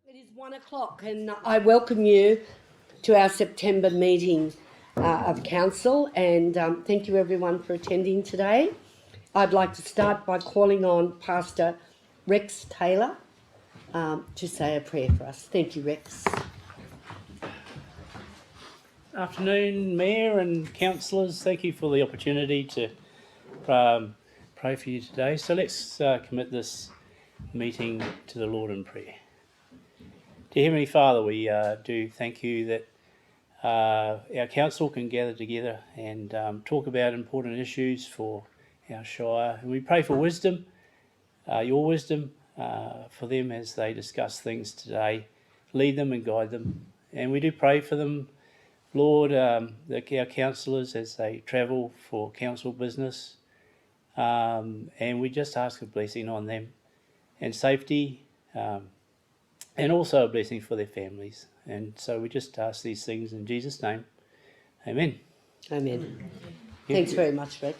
It is 1 o'clock and I welcome you to our September meeting of Council, and thank you everyone for attending today. I'd like to start by calling on Pastor Rex Taylor to say a prayer for us. Thank you, Rex. Afternoon, Mayor and Councillors. Thank you for the opportunity to pray for you today. So let's commit this meeting to the Lord in prayer. Dear Heavenly Father, we do thank you that our council can gather together and talk about important issues for our Shire. And we pray for wisdom, your wisdom for them as they discuss things today. Lead them and guide them. And we do pray for them, Lord, our councillors as they travel for council business. And we just ask a blessing on them and safety, and also a blessing for their families. And so we just ask these things in Jesus' name. Amen. Amen. Thanks very much, Rex.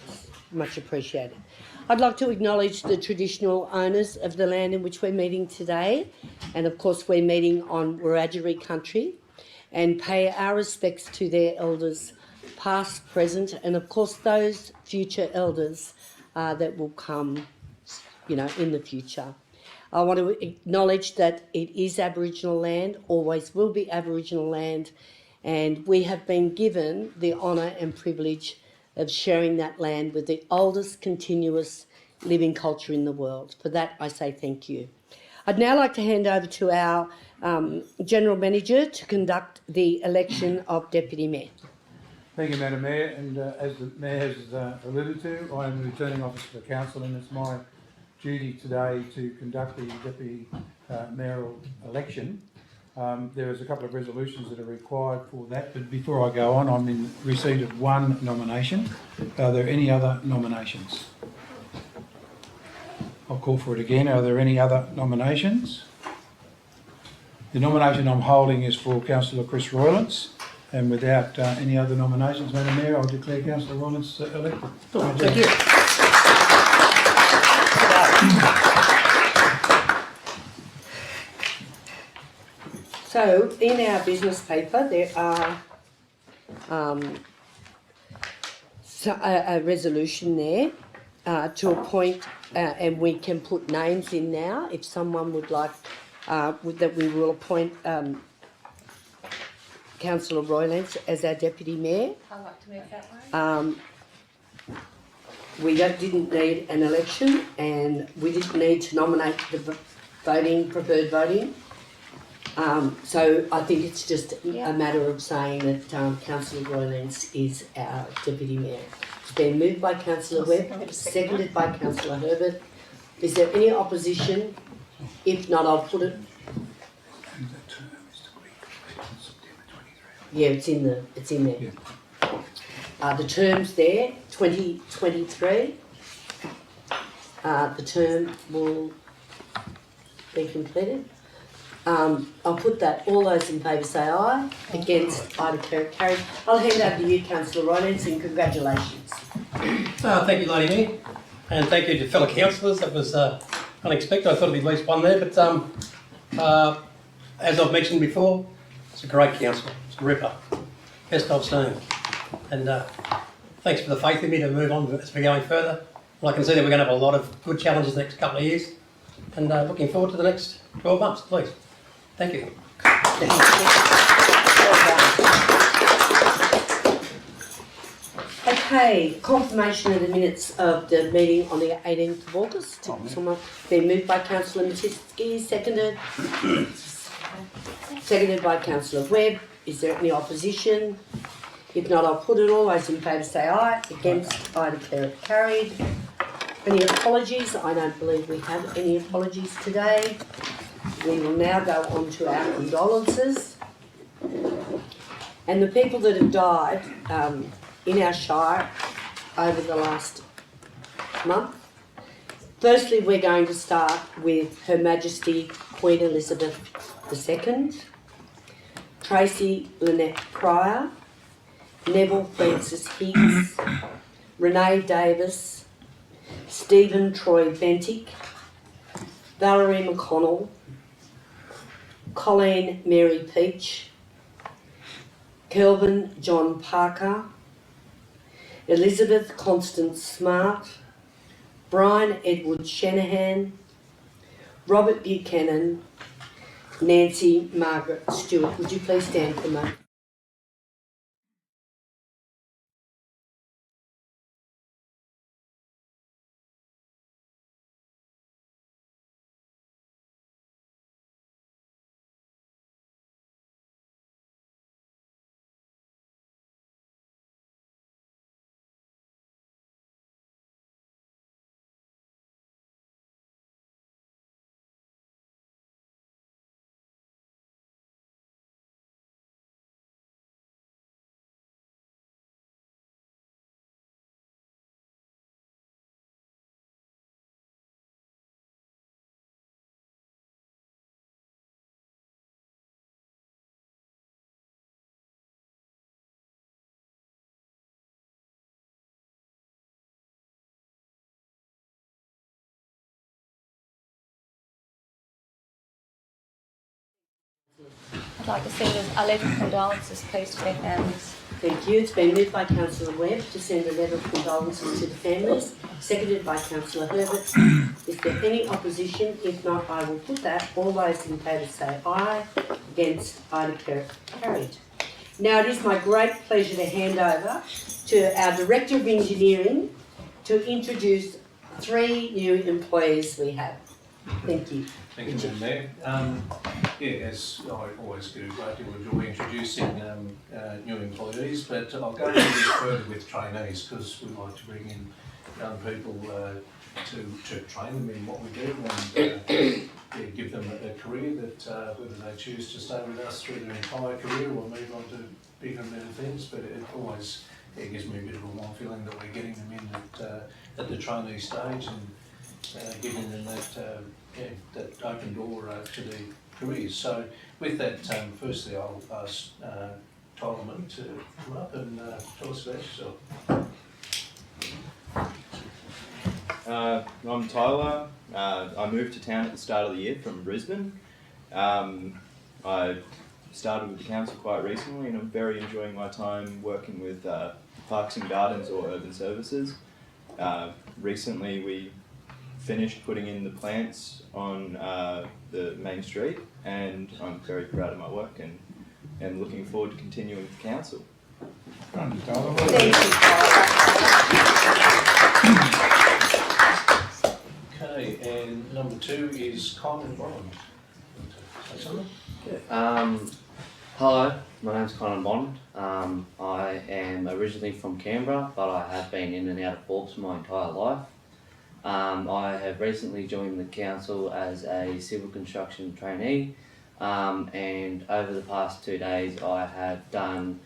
Much appreciated. I'd like to acknowledge the traditional owners of the land in which we're meeting today. And of course, we're meeting on Wiradjuri country, and pay our respects to their elders, past, present, and of course those future elders that will come, in the future. I want to acknowledge that it is Aboriginal land, always will be Aboriginal land, and we have been given the honour and privilege of sharing that land with the oldest continuous living culture in the world. For that, I say thank you. I'd now like to hand over to our General Manager to conduct the election of Deputy Mayor. Thank you, Madam Mayor, and as the Mayor has alluded to, I am the Returning Officer for Council, and it's my duty today to conduct the Deputy Mayoral election. There is a couple of resolutions that are required for that, but before I go on, I'm in receipt of one nomination. Are there any other nominations? I'll call for it again. Are there any other nominations? The nomination I'm holding is for Councillor Chris Roylance, and without any other nominations, Madam Mayor, I'll declare Councillor Roylance elected. Thank you. So, in our business paper, there are a resolution there to appoint, and we can put names in now if someone would like, that we will appoint Councillor Roylance as our Deputy Mayor. I'd like to move that one. We didn't need an election, and we didn't need to nominate the preferred voting. So I think it's just a matter of saying that Councillor Roylance is our Deputy Mayor. It's been moved by Councillor Webb, seconded by Councillor Herbert. Is there any opposition? If not, I'll put it. Yeah, it's in there. The term's there, 2023. The term will be completed. I'll put that. All those in favour say aye. Against, I declare it carried. I'll hand over to you, Councillor Roylance, and congratulations. Thank you, Lady Mayor, and thank you to fellow councillors. That was unexpected. I thought there'd be at least one there, but as I've mentioned before, it's a great council. It's a ripper. Best I've seen. And thanks for the faith in me to move on as we're going further. Well, I can see that we're going to have a lot of good challenges the next couple of years, and looking forward to the next 12 months, please. Thank you. Okay, confirmation of the minutes of the meeting on the 18th of August. Someone been moved by Councillor Matisky, seconded by Councillor Webb. Is there any opposition? If not, I'll put it. All those in favour say aye. Against, I declare it carried. Any apologies? I don't believe we have any apologies today. We will now go on to our condolences. And the people that have died in our Shire over the last month. Firstly, we're going to start with Her Majesty Queen Elizabeth II, Tracy Lynette Pryor, Neville Francis Higgs, Renee Davis, Stephen Troy Bentic, Valerie McConnell, Colleen Mary Peach, Kelvin John Parker, Elizabeth Constance Smart, Brian Edward Shanahan, Robert Buchanan, Nancy Margaret Stewart. Would you please stand for a moment? I'd like to send a letter of condolences, please, to their families. Thank you. It's been moved by Councillor Webb to send a letter of condolences to the families, seconded by Councillor Herbert. Is there any opposition? If not, I will put that. All those in favour say aye. Against, I declare it carried. Now it is my great pleasure to hand over to our Director of Engineering to introduce 3 new employees we have. Thank you. Thank you, Madam Mayor. As I always do, a great deal of joy introducing new employees, but I'll go a little bit further with trainees because we like to bring in young people to train them in what we do and give them a career that whether they choose to stay with us through their entire career or move on to bigger and better things, but it always gives me a bit of a warm feeling that we're getting them in at the trainee stage and giving them that open door to their careers. So with that, firstly I'll ask Tyler to come up and tell us about yourself. I'm Tyler. I moved to town at the start of the year from Brisbane. I started with the council quite recently and I'm very enjoying my time working with Parks and Gardens or Urban Services. Recently we finished putting in the plants on the main street and I'm very proud of my work and looking forward to continuing with the council. Thank you, Tyler. Okay, and number 2 is Colin Bond. Say something? Hello, my name's Colin Bond. I am originally from Canberra, but I have been in and out of Forbes my entire life. I have recently joined the council as a civil construction trainee, and over the past 2 days I have done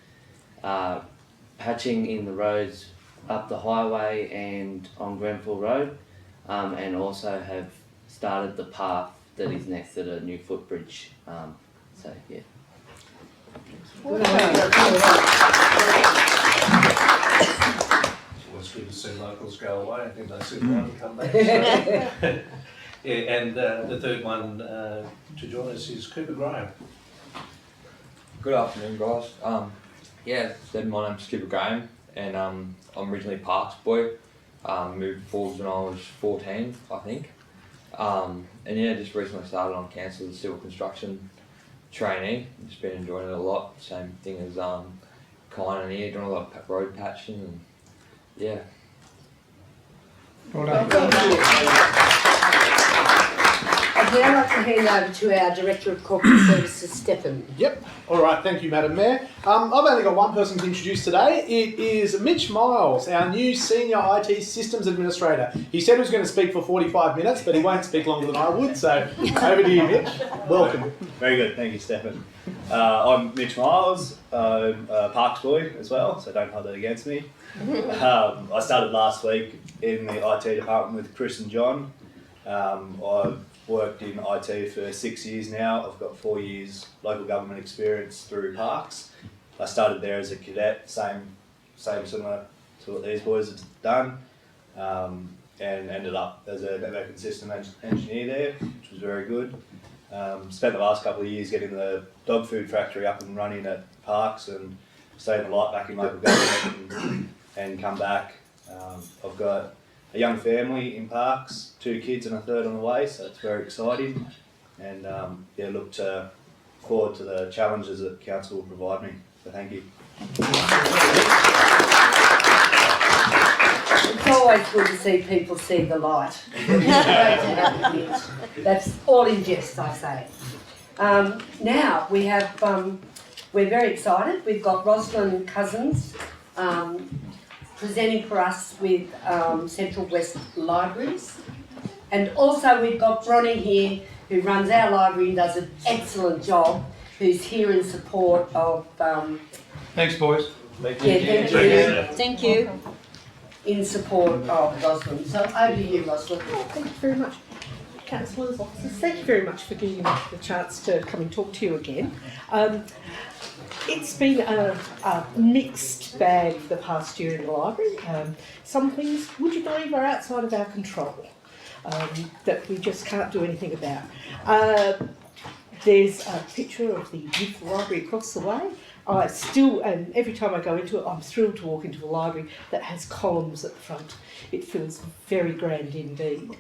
patching in the roads up the highway and on Grenfell Road, and also have started the path that is next to the new footbridge. So yeah. It's good to see locals go away and then they sit down and come back. So, yeah, and the third one to join us is Cooper Graham. Good afternoon, guys. My name's Cooper Graham, and I'm originally a Parks boy. Moved to Forbes when I was 14, I think. Just recently started on council as a civil construction trainee. Just been enjoying it a lot. Same thing as Kynan here, doing a lot of road patching and yeah. Well done. I'd now like to hand over to our Director of Corporate Services, Stefan. Yep. All right. Thank you, Madam Mayor. I've only got one person to introduce today. It is Mitch Miles, our new Senior IT Systems Administrator. He said he was going to speak for 45 minutes, but he won't speak longer than I would. So over to you, Mitch. Welcome. Very good, thank you, Stefan. I'm Mitch Miles, I'm a Parks boy as well, so don't hold that against me. I started last week in the IT department with Chris and John. I've worked in IT for 6 years now. I've got 4 years local government experience through Parks. I started there as a cadet, same similar to what these boys have done, and ended up as a network and system engineer there, which was very good. Spent the last couple of years getting the dog food factory up and running at Parks and staying the light back in local government and come back. I've got a young family in Parks, 2 kids and a third on the way, so it's very exciting. And look forward to the challenges that council will provide me. So thank you. It's always good to see people see the light. That's all in jest, I say. Now we have, we're very excited. We've got Rosalind Cousins presenting for us with Central West Libraries. And also we've got Bronnie here, who runs our library and does an excellent job, who's here in support of... Thanks, boys. Thank you. Thank you. In support of Rosalind. So over to you, Rosalind. Thank you very much. Councillors, officers, thank you very much for giving me the chance to come and talk to you again. It's been a mixed bag for the past year in the library. Some things, would you believe, are outside of our control, that we just can't do anything about. There's a picture of the youth library across the way. I still, and every time I go into it, I'm thrilled to walk into a library that has columns at the front. It feels very grand indeed.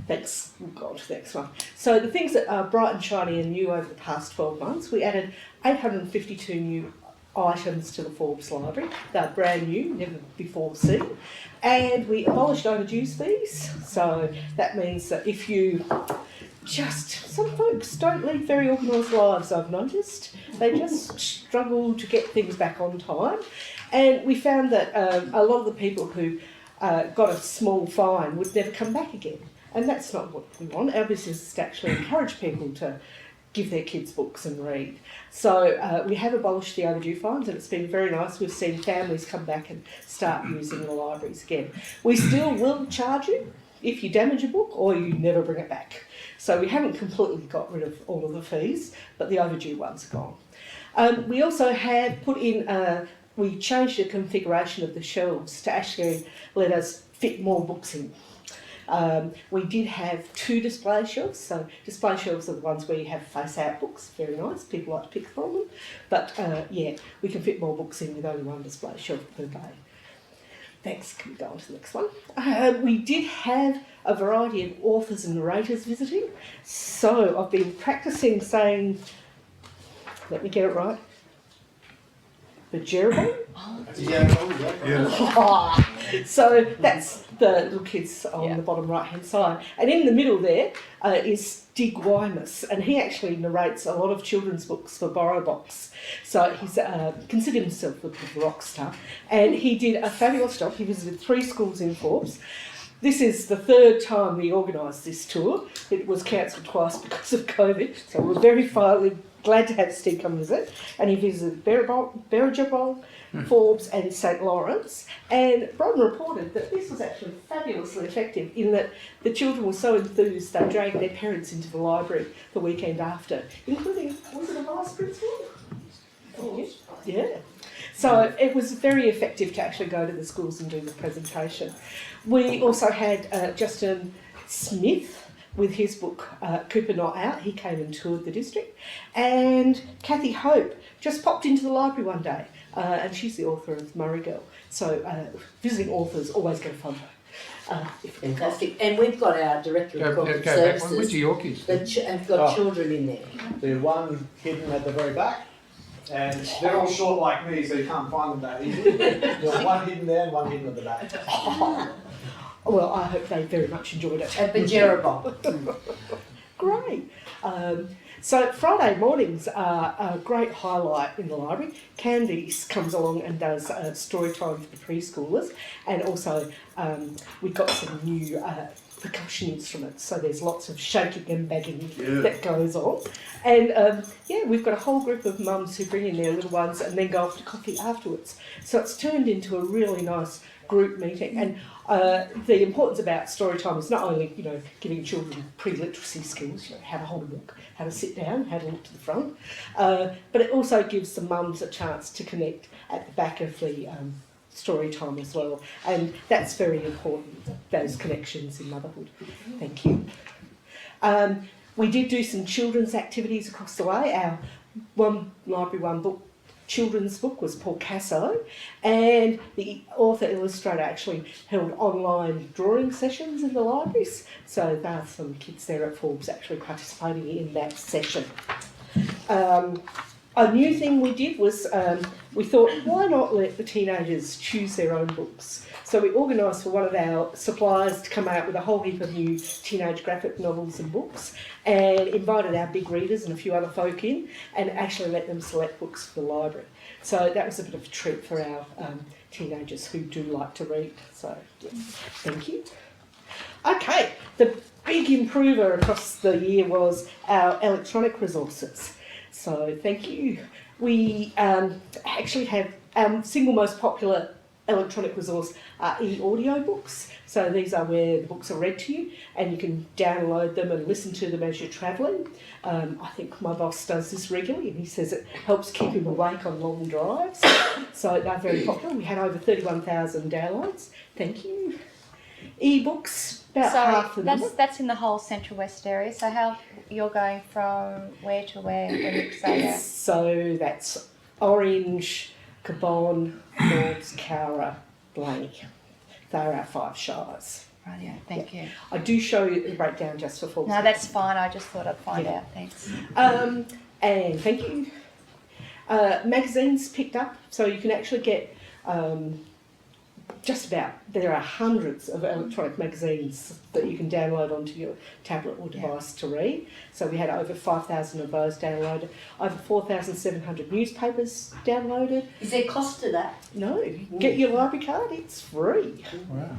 That's, oh God, next one. So the things that are bright and shiny and new over the past 12 months, we added 852 new items to the Forbes library. They're brand new, never before seen. And we abolished overdues fees. So that means that if you some folks don't lead very organised lives, I've noticed. They just struggle to get things back on time. And we found that a lot of the people who got a small fine would never come back again. And that's not what we want. Our business is to actually encourage people to give their kids books and read. So we have abolished the overdue fines, and it's been very nice. We've seen families come back and start using the libraries again. We still will charge you if you damage a book or you never bring it back. So we haven't completely got rid of all of the fees, but the overdue ones are gone. We also have put in, we changed the configuration of the shelves to actually let us fit more books in. We did have 2 display shelves, so display shelves are the ones where you have face-out books, very nice, people like to pick from them, but yeah, we can fit more books in with only 1 display shelf per day. Thanks, can we go on to the next one? We did have a variety of authors and narrators visiting, so I've been practising saying, let me get it right, Jeroboam? Yeah. So that's the little kids on the bottom right hand side. And in the middle there is Stig Wymus, and he actually narrates a lot of children's books for BorrowBox. So he's considered himself a bit of a rock star, and he did a fabulous job. He visited 3 schools in Forbes. This is the 3rd time we organised this tour. It was cancelled twice because of COVID, so we're very finally glad to have Steve come visit. And he visited Berrajabong, Forbes and St Lawrence. And Brodden reported that this was actually fabulously effective in that the children were so enthused they dragged their parents into the library the weekend after, including, was it a vice principal? Yeah. So it was very effective to actually go to the schools and do the presentation. We also had Justin Smith with his book Cooper Not Out. He came and toured the district. And Kathy Hope just popped into the library one day, and she's the author of Murray Girl. So visiting authors always get a photo. Fantastic. And we've got our Director of Corporate Services. Which are your kids? That have got children in there. There's one hidden at the very back, and they're all short like me, so you can't find them that easily. There's one hidden there and one hidden at the back. Well, I hope they very much enjoyed it. At Jeroboam. Great. So Friday mornings are a great highlight in the library. Candice comes along and does story time for the preschoolers, and also we've got some new percussion instruments, so there's lots of shaking and banging that goes on. And yeah, we've got a whole group of mums who bring in their little ones and then go off to coffee afterwards. So it's turned into a really nice group meeting. And the importance about story time is not only, you know, giving children pre-literacy skills, you know, how to hold a book, how to sit down, how to look to the front, but it also gives the mums a chance to connect at the back of the story time as well, and that's very important, those connections in motherhood. Thank you. We did do some children's activities across the way. Our one library, one book, children's book was Picasso, and the author illustrator actually held online drawing sessions in the libraries. So there are some kids there at Forbes actually participating in that session. A new thing we did was we thought, why not let the teenagers choose their own books? So we organised for one of our suppliers to come out with a whole heap of new teenage graphic novels and books, and invited our big readers and a few other folk in, and actually let them select books for the library. So that was a bit of a treat for our teenagers who do like to read. So yes, thank you. Okay, the big improver across the year was our electronic resources. So thank you. We actually have our single most popular electronic resource are e-audio books. So these are where the books are read to you and you can download them and listen to them as you're travelling. I think my boss does this regularly and he says it helps keep him awake on long drives. So they're very popular. We had over 31,000 downloads. Thank you. E-books, about half of them. That's in the whole Central West area. So how you're going from where to where when you say that? So that's Orange, Cabon, Forbes, Cowra, Blaney. They're our 5 shires. Right, yeah, thank you. I do show you the breakdown just for Forbes. No, that's fine. I just thought I'd find out. Thanks. And thank you. Magazines picked up, so you can actually get just about, there are hundreds of electronic magazines that you can download onto your tablet or device to read. So we had over 5,000 of those downloaded, over 4,700 newspapers downloaded. Is there cost to that? No, get your library card, it's free. Wow.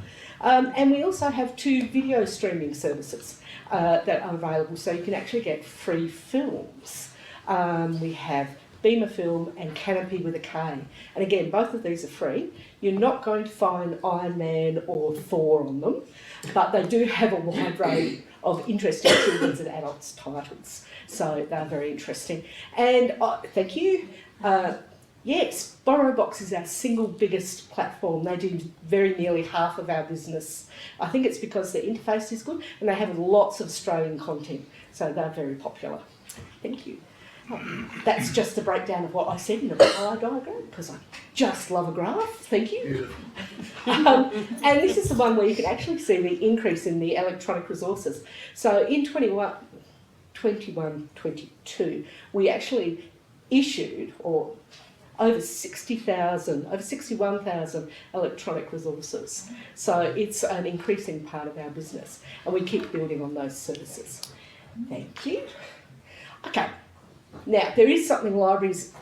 And we also have 2 video streaming services that are available, so you can actually get free films. We have Beamer Film and Canopy with a K. And again, both of these are free. You're not going to find Iron Man or Thor on them, but they do have a wide range of interesting children's and adults titles. So they're very interesting. And thank you. Yes, BorrowBox is our single biggest platform. They do very nearly half of our business. I think it's because their interface is good and they have lots of Australian content. So they're very popular. Thank you. That's just a breakdown of what I said in a pie diagram, because I just love a graph. Thank you. And this is the one where you can actually see the increase in the electronic resources. So in 21-22, we actually issued over 61,000 electronic resources. So it's an increasing part of our business, and we keep building on those services. Thank you. Okay. Now, there is something libraries,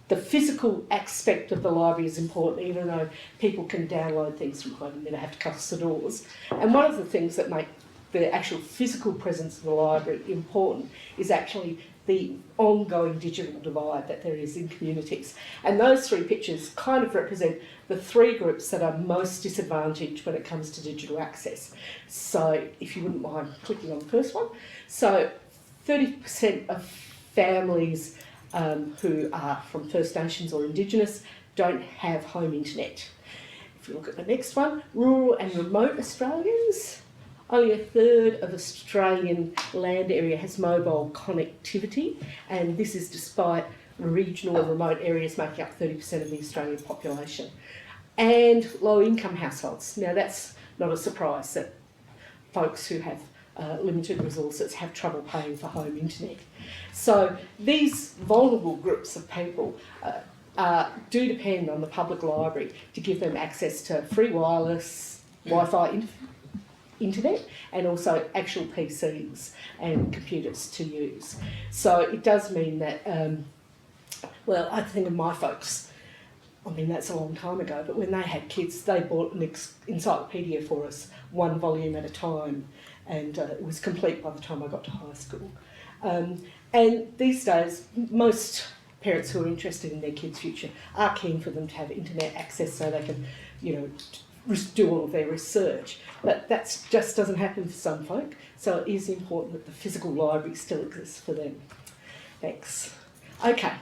the physical aspect of the library is important, even though people can download things from home and then have to cross the doors. And one of the things that make the actual physical presence of the library important is actually the ongoing digital divide that there is in communities. And those 3 pictures kind of represent the 3 groups that are most disadvantaged when it comes to digital access. So if you wouldn't mind clicking on the first one. So 30% of families who are from First Nations or Indigenous don't have home internet. If you look at the next one, rural and remote Australians, only a third of Australian land area has mobile connectivity, and this is despite regional and remote areas making up 30% of the Australian population. And low income households. Now that's not a surprise that folks who have limited resources have trouble paying for home internet. So these vulnerable groups of people do depend on the public library to give them access to free wireless Wi-Fi internet and also actual PCs and computers to use. So it does mean that, well, I think of my folks, I mean that's a long time ago, but when they had kids they bought an encyclopedia for us, 1 volume at a time, and it was complete by the time I got to high school. And these days, most parents who are interested in their kids' future are keen for them to have internet access so they can, you know, do all of their research. But that just doesn't happen for some folk, so it is important that the physical library still exists for them. Thanks. Okay.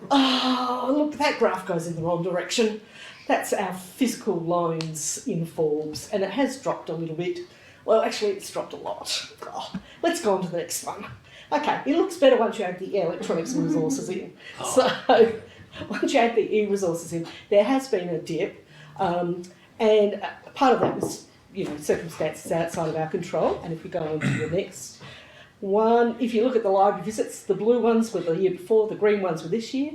Oh, look, that graph goes in the wrong direction. That's our physical loans in Forbes, and it has dropped a little bit. Well, actually, it's dropped a lot. Oh, let's go on to the next one. Okay, it looks better once you add the electronics and resources in. So, once you add the e-resources in, there has been a dip, and part of that was, circumstances outside of our control. And if we go on to the next one, if you look at the library visits, the blue ones were the year before, the green ones were this year,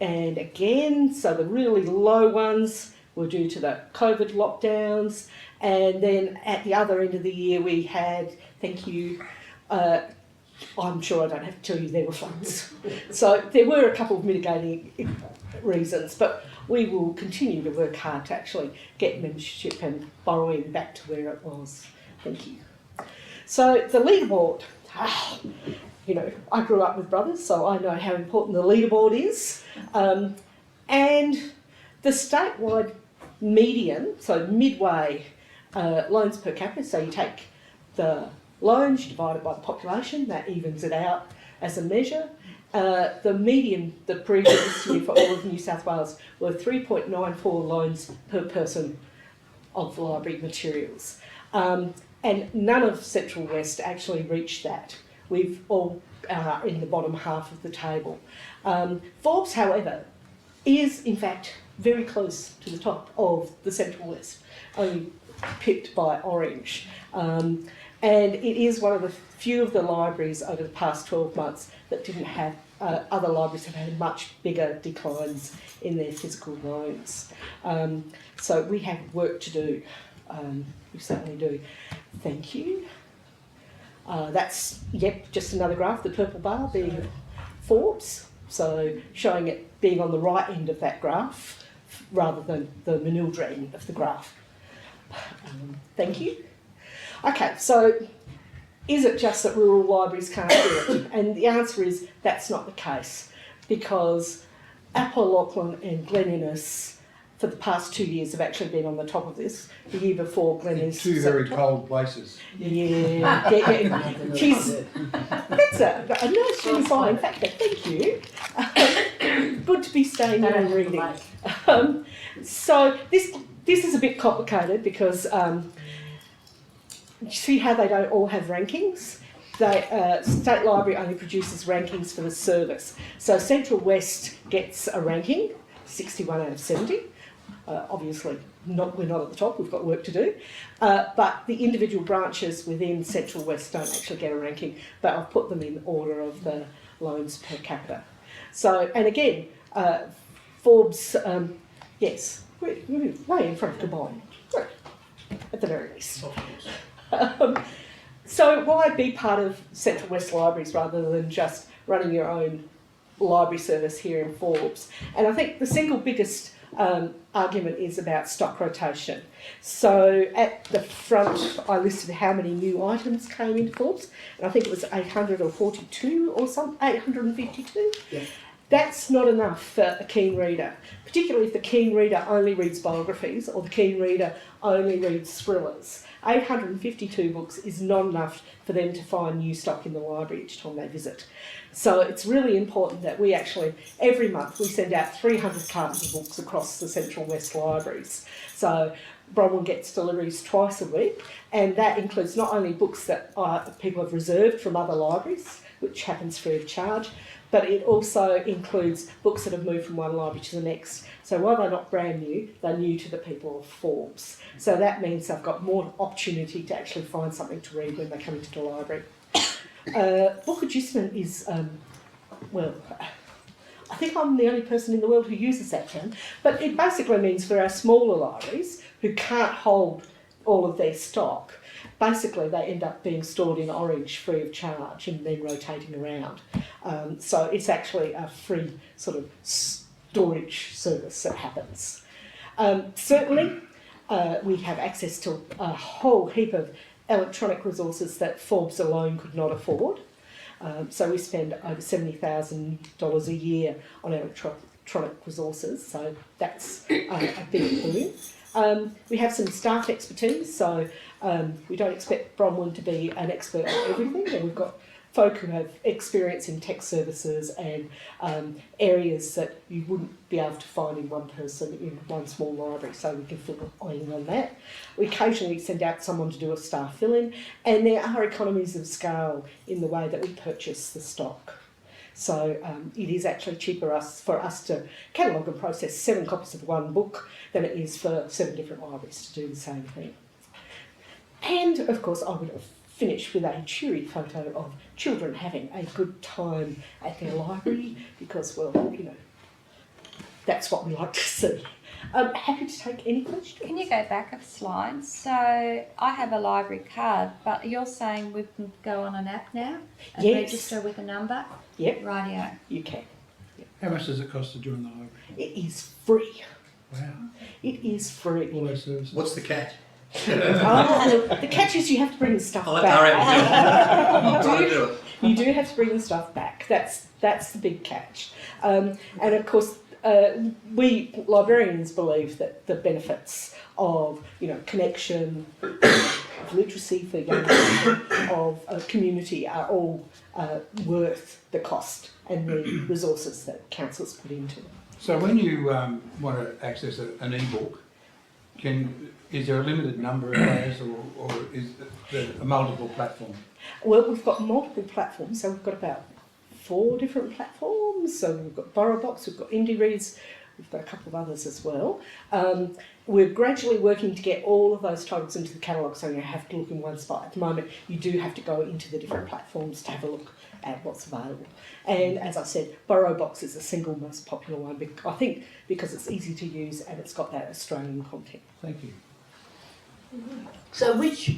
and again, so the really low ones were due to the COVID lockdowns, and then at the other end of the year we had, thank you, I'm sure I don't have to tell you there were floods. So there were a couple of mitigating reasons, but we will continue to work hard to actually get membership and borrowing back to where it was. Thank you. So the leaderboard. I grew up with brothers, so I know how important the leaderboard is. And the statewide median, so midway loans per capita, so you take the loans divided by the population, that evens it out as a measure. The median the previous year for all of New South Wales were 3.94 loans per person of library materials. And none of Central West actually reached that. We've all in the bottom half of the table. Forbes, however, is in fact very close to the top of the Central West, only pipped by Orange. And it is one of the few of the libraries over the past 12 months that didn't have, other libraries have had much bigger declines in their physical loans. So we have work to do. We certainly do. Thank you. That's, just another graph, the purple bar being Forbes, so showing it being on the right end of that graph rather than the manildra end of the graph. Thank you. Okay, so is it just that rural libraries can't do it? And the answer is that's not the case, because Apple Lachlan and Glen Innes for the past 2 years have actually been on the top of this. The year before, Glen Innes... Two very cold places. Yeah. That's a nice unifying factor, thank you. Good to be staying here and reading. So this is a bit complicated because you see how they don't all have rankings? State Library only produces rankings for the service. So Central West gets a ranking, 61 out of 70. Obviously, we're not at the top, we've got work to do. But the individual branches within Central West don't actually get a ranking, but I've put them in order of the loans per capita. So, and again, Forbes, yes, we're way in front of Gabon, at the very least. So why be part of Central West Libraries rather than just running your own library service here in Forbes? And I think the single biggest argument is about stock rotation. So at the front, I listed how many new items came into Forbes, and I think it was 842 or something, 852. Yeah. That's not enough for a keen reader, particularly if the keen reader only reads biographies or the keen reader only reads thrillers. 852 books is not enough for them to find new stock in the library each time they visit. So it's really important that we actually, every month, we send out 300 cartons of books across the Central West libraries. So Bronwyn gets deliveries twice a week, and that includes not only books that people have reserved from other libraries, which happens free of charge, but it also includes books that have moved from one library to the next. So while they're not brand new, they're new to the people of Forbes. So that means they've got more opportunity to actually find something to read when they come into the library. Book adjustment is, well, I think I'm the only person in the world who uses that term, but it basically means for our smaller libraries who can't hold all of their stock, basically they end up being stored in Orange free of charge and then rotating around. So it's actually a free sort of storage service that happens. Certainly, we have access to a whole heap of electronic resources that Forbes alone could not afford. So we spend over $70,000 a year on electronic resources, so that's a big boom. We have some staff expertise, so we don't expect Bronwyn to be an expert on everything, and we've got folk who have experience in tech services and areas that you wouldn't be able to find in one person in one small library, so we can fill in on that. We occasionally send out someone to do a staff fill-in, and there are economies of scale in the way that we purchase the stock. So it is actually cheaper for us to catalogue and process 7 copies of one book than it is for 7 different libraries to do the same thing. And of course, I would have finished with a cheery photo of children having a good time at their library because, well, you know, that's what we like to see. I'm happy to take any questions. Can you go back a slide? So I have a library card, but you're saying we can go on an app now and Yes. register with a number? Yep, Rightio. you can. How much does it cost to join the library? It is free. Wow. It is free. All those services. What's the catch? The catch is you have to bring the stuff I'll let back. Try to do it. You do have to bring the stuff back. That's the big catch. And of course, we librarians believe that the benefits of, you know, connection, of literacy for young people, of community are all worth the cost and the resources that councils put into it. So when you want to access an e-book, is there a limited number of those, or is there a multiple platform? Well, we've got multiple platforms, so we've got about 4 different platforms. So we've got BorrowBox, we've got IndieReads, we've got a couple of others as well. We're gradually working to get all of those titles into the catalogue, so you have to look in one spot. At the moment, you do have to go into the different platforms to have a look at what's available. And as I said, BorrowBox is the single most popular one, I think because it's easy to use and it's got that Australian content. Thank you. So which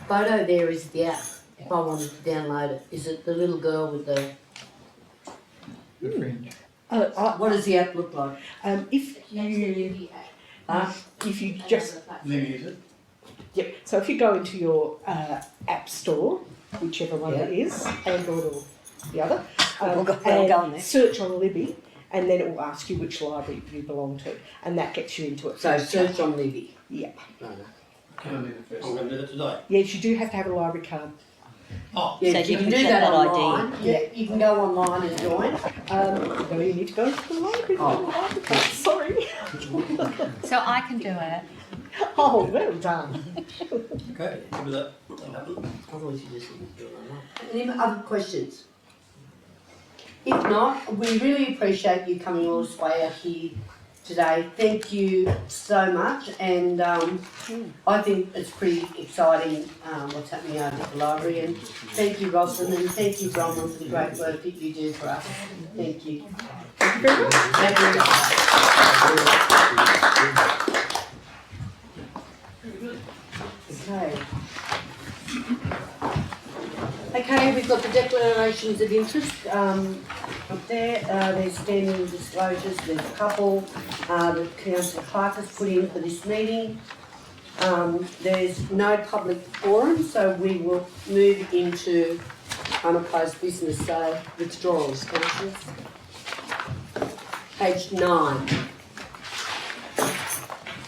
photo there is the app? If I wanted to download it, is it the little girl with the? The fringe. What does the app look like? If you just Libby, is it? Yep. So if you go into your app store, whichever one it is, Android or the other, and search on Libby, and then it will ask you which library you belong to, and that gets you into it. So search on Libby. Yep. I'm going to do it today. Yes, you do have to have a library card. Oh, Yeah, So you you can can do check that that ID. online. Yeah, you can go online and join. No, you need to go to the library. Oh. Sorry. So I can do it. Oh, well done. okay. Give me that. Otherwise you just do it online. Any other questions? If not, we really appreciate you coming all this way out here today. Thank you so much, and I think it's pretty exciting what's happening over at the library, and thank you Rosalind, and thank you Bronwyn for the great work that you do for us. Thank you. Thank you very much. Thank you. Okay. Okay, we've got the declarations of interest up there. There's standing disclosures. There's a couple that Councillor Clark has put in for this meeting. There's no public forum, so we will move into unopposed business. So withdrawals, councillors. Page 9,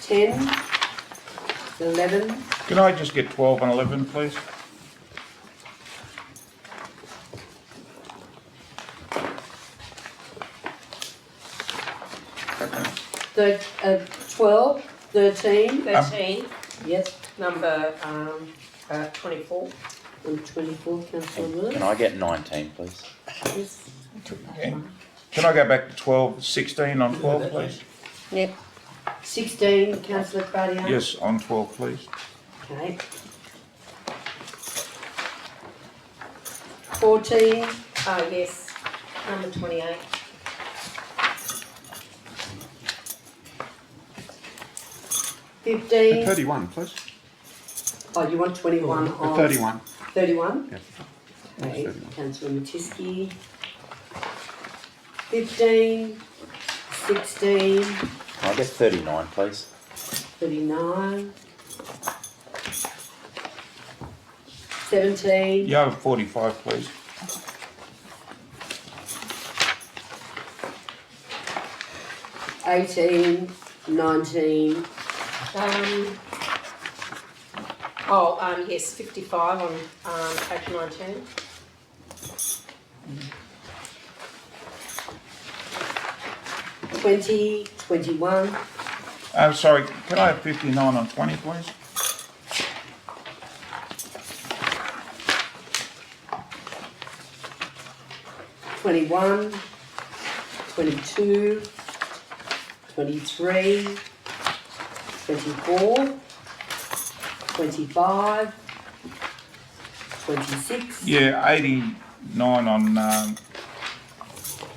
10, 11. Can I just get 12 and 11, please? The 12, 13. 13, Yes. number 24. And 24, Councillor Lewis. Can I get 19, please? Yes. Yeah. Can I go back to 12, 16 on 12, please? Yep. 16, Councillor Claudio. Yes, on 12, please. Okay. 14, Oh, yes. Number 28. 15. 31, please. Oh, you want 21 on 31. 31? Yeah. Okay, 31. Councillor Matisky. 15, 16, Can I get 39, please? 39, 17, Yeah, 45, please. 18, 19, Yes, 55 on page 19. 20, 21, Sorry, can I have 59 on 20, please? '21, 22, 23, 24, 25, 26. Yeah, 89 on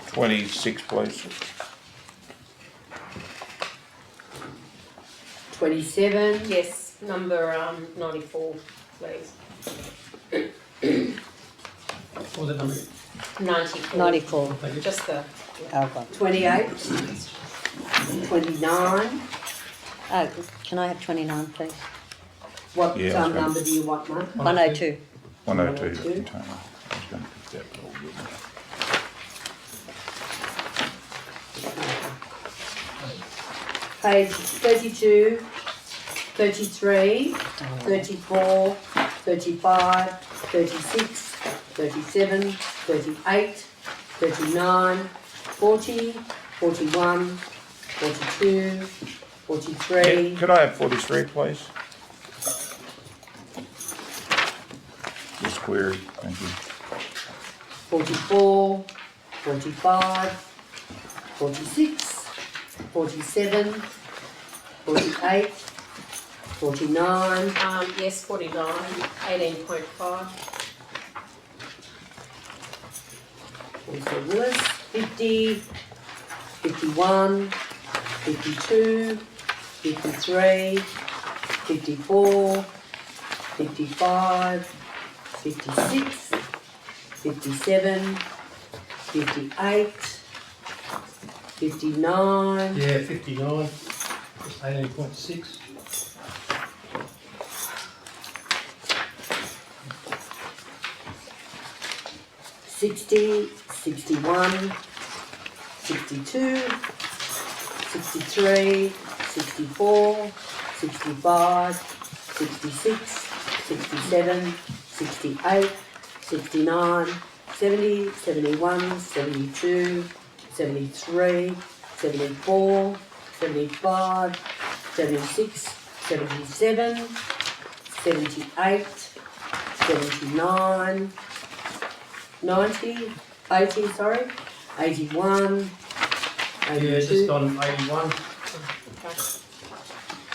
26, please. 27. Yes, number 94, please. What was that number? 94. 94. Just the. Okay. 28. 29. Can I have 29, please? What Yeah, I was number do you want, Mark? 102. 102 container. I was going to pick that, but I'll get it. Page 32, 33, 34, 35, 36, 37, 38, 39, 40, 41, 42, 43. Yeah, could I have 43, please? Just query, thank you. 44, 45, 46, 47, 48, 49. Yes, 49, 18.5. Also Willis, 50, 51, 52, 53, 54, 55, 56, 57, 58, 59. Yeah, 59, just 18.6. Sixty, 61, 62, 63, 64, 65, 66, 67, 68, 69, 70, 71, 72, 73, 74, 75, 76, 77, 78, 79, 90, 80, sorry, 81, 82. Yeah, just on 81.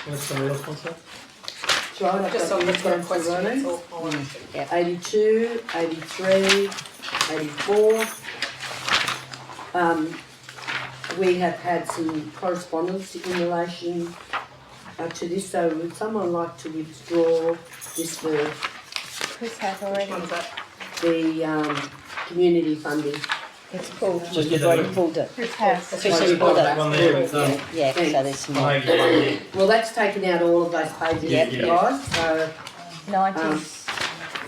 Unless somebody else wants that. Right, I've Just got on the the front councillor question, running. that's all I wanted to. 82, 83, 84. We have had some correspondence in relation to this, so would someone like to withdraw this for Chris has already. the community funding? It's pulled. Just You've get already that. pulled it. Chris has. Just so you put that one there with, Yeah, so there's some on more. 81 there. Well, that's taken out all of those pages, Yeah, yeah. guys, so 90.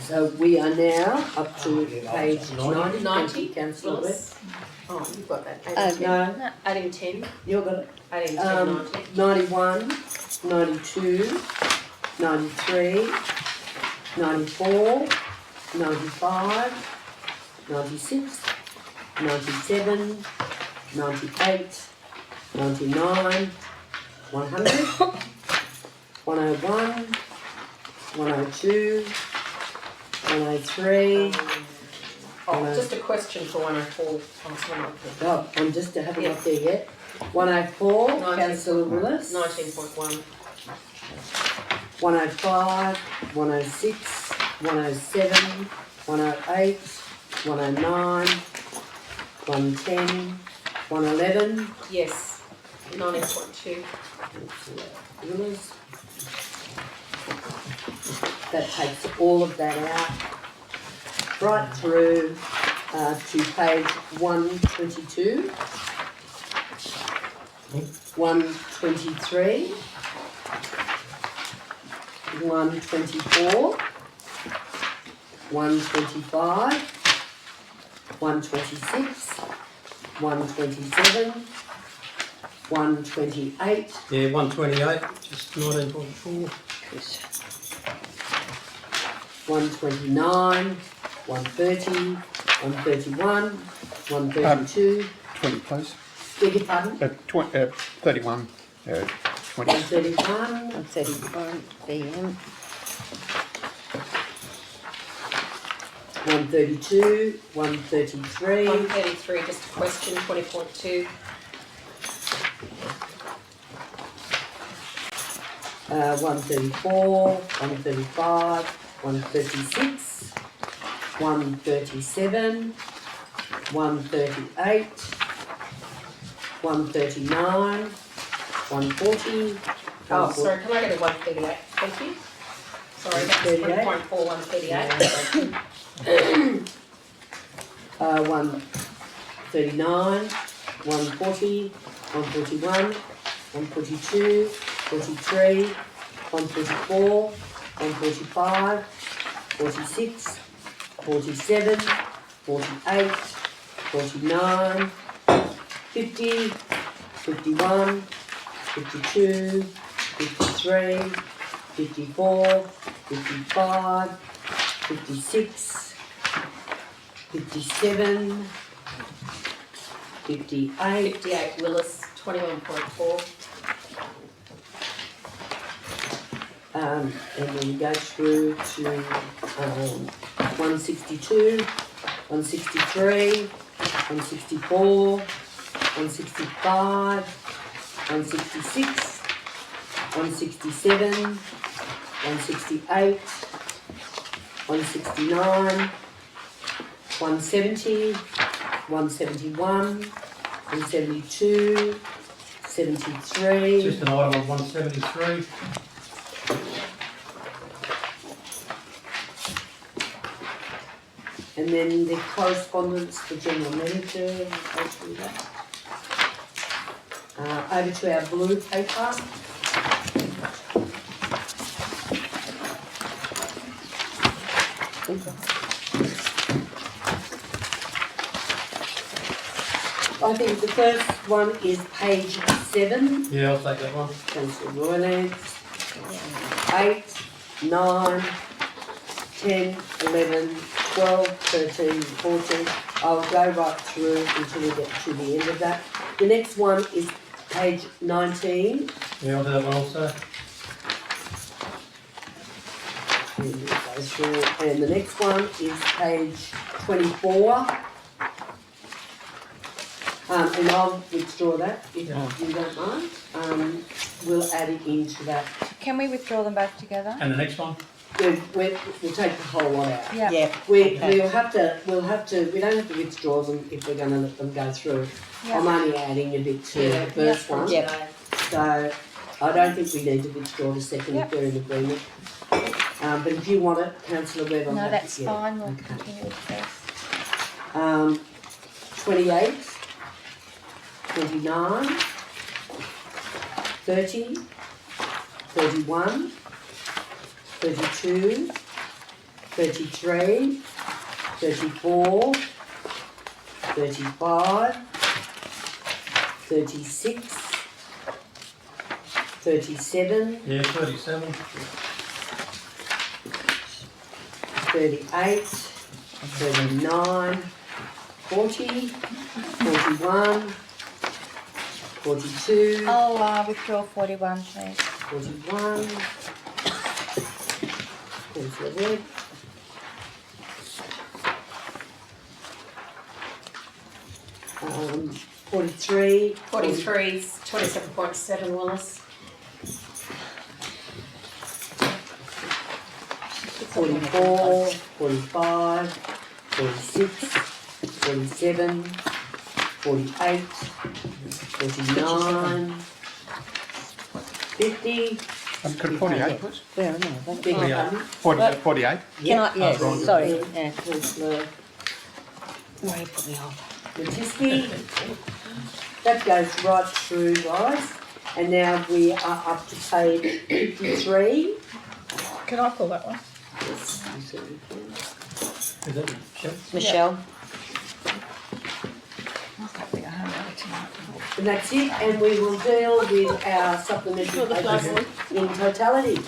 so we are now up to page 90. 90, Councillor Webb. Willis. Oh, you've got that. 18, 10. No, 18, 10. you've got it. 18, 10, 90. 91, 92, 93, 94, 95, 96, 97, 98, 99, 100, 101, 102, 103. Oh, just a question for 104. Oh, I'm just having a look there yet. 104, 19. Councillor Willis. 19.1. 105, 106, 107, 108, 109, 110, 111. Yes, 19.2. Willis. That takes all of that out. Right through to page 122, 123, 124, 125, 126, 127, 128. Yeah, 128, just 19.4. 129, 130, 131, 132. 20, please. Beg your pardon? 31, 20. 131. 131 PM. 132, 133. 133, just a question, 20.2. 134, 135, 136, 137, 138, 139, 140. Oh, sorry, can I go to 138? Thank you. Sorry, that's 3.4, 138. 139, 140, 141, 142, 43, 144, 145, 46, 47, 48, 49, 50, 51, 52, 53, 54, 55, 56, 57, 58. 58 Willis, 21.4. And then go through to 162, 163, 164, 165, 166, 167, 168, 169, 170, 171, 172, 73. Just an item on 173. And then the correspondence for general manager, we'll go through that. Over to our blue paper. I think the first one is page 7. Yeah, I'll take that one. Councillor Roylance. 8, 9, 10, 11, 12, 13, 14. I'll go right through until we get to the end of that. The next one is page 19. Yeah, I'll do that one also. And we'll go through. And the next one is page 24. And I'll withdraw that if you don't mind. We'll add it into that. Can we withdraw them both together? And the next one? We'll take the whole lot out. Yeah. Yeah. We don't have to withdraw them if we're gonna let them go through. Yeah. I'm only adding a bit to the first one. Yep. So I don't think we need to withdraw the second if we're in agreement. But if you want it, councillor Webb, I'm No, happy that's to get it. fine. We'll Okay. continue with this. 28, 29, 30, 31, 32, 33, 34, 35, 36, 37, Yeah, 37. 38, 39, 40, 41, 42, I'll withdraw 41, please. 41. Councillor Webb. Um, 43. 43 is 27.7 Willis. 44, 45, 46, 47, 48, 49, 50. Could 48, please? Where am I? Beg your pardon? 48. Can I, yes, sorry, yeah. Councillor Why you put me on? Matisky. That goes right through, guys. And now we are up to page 53. Can I pull that one? Yes, you certainly can. Is that Michelle? Michelle? And that's it, and we will deal with our supplementary papers in totality.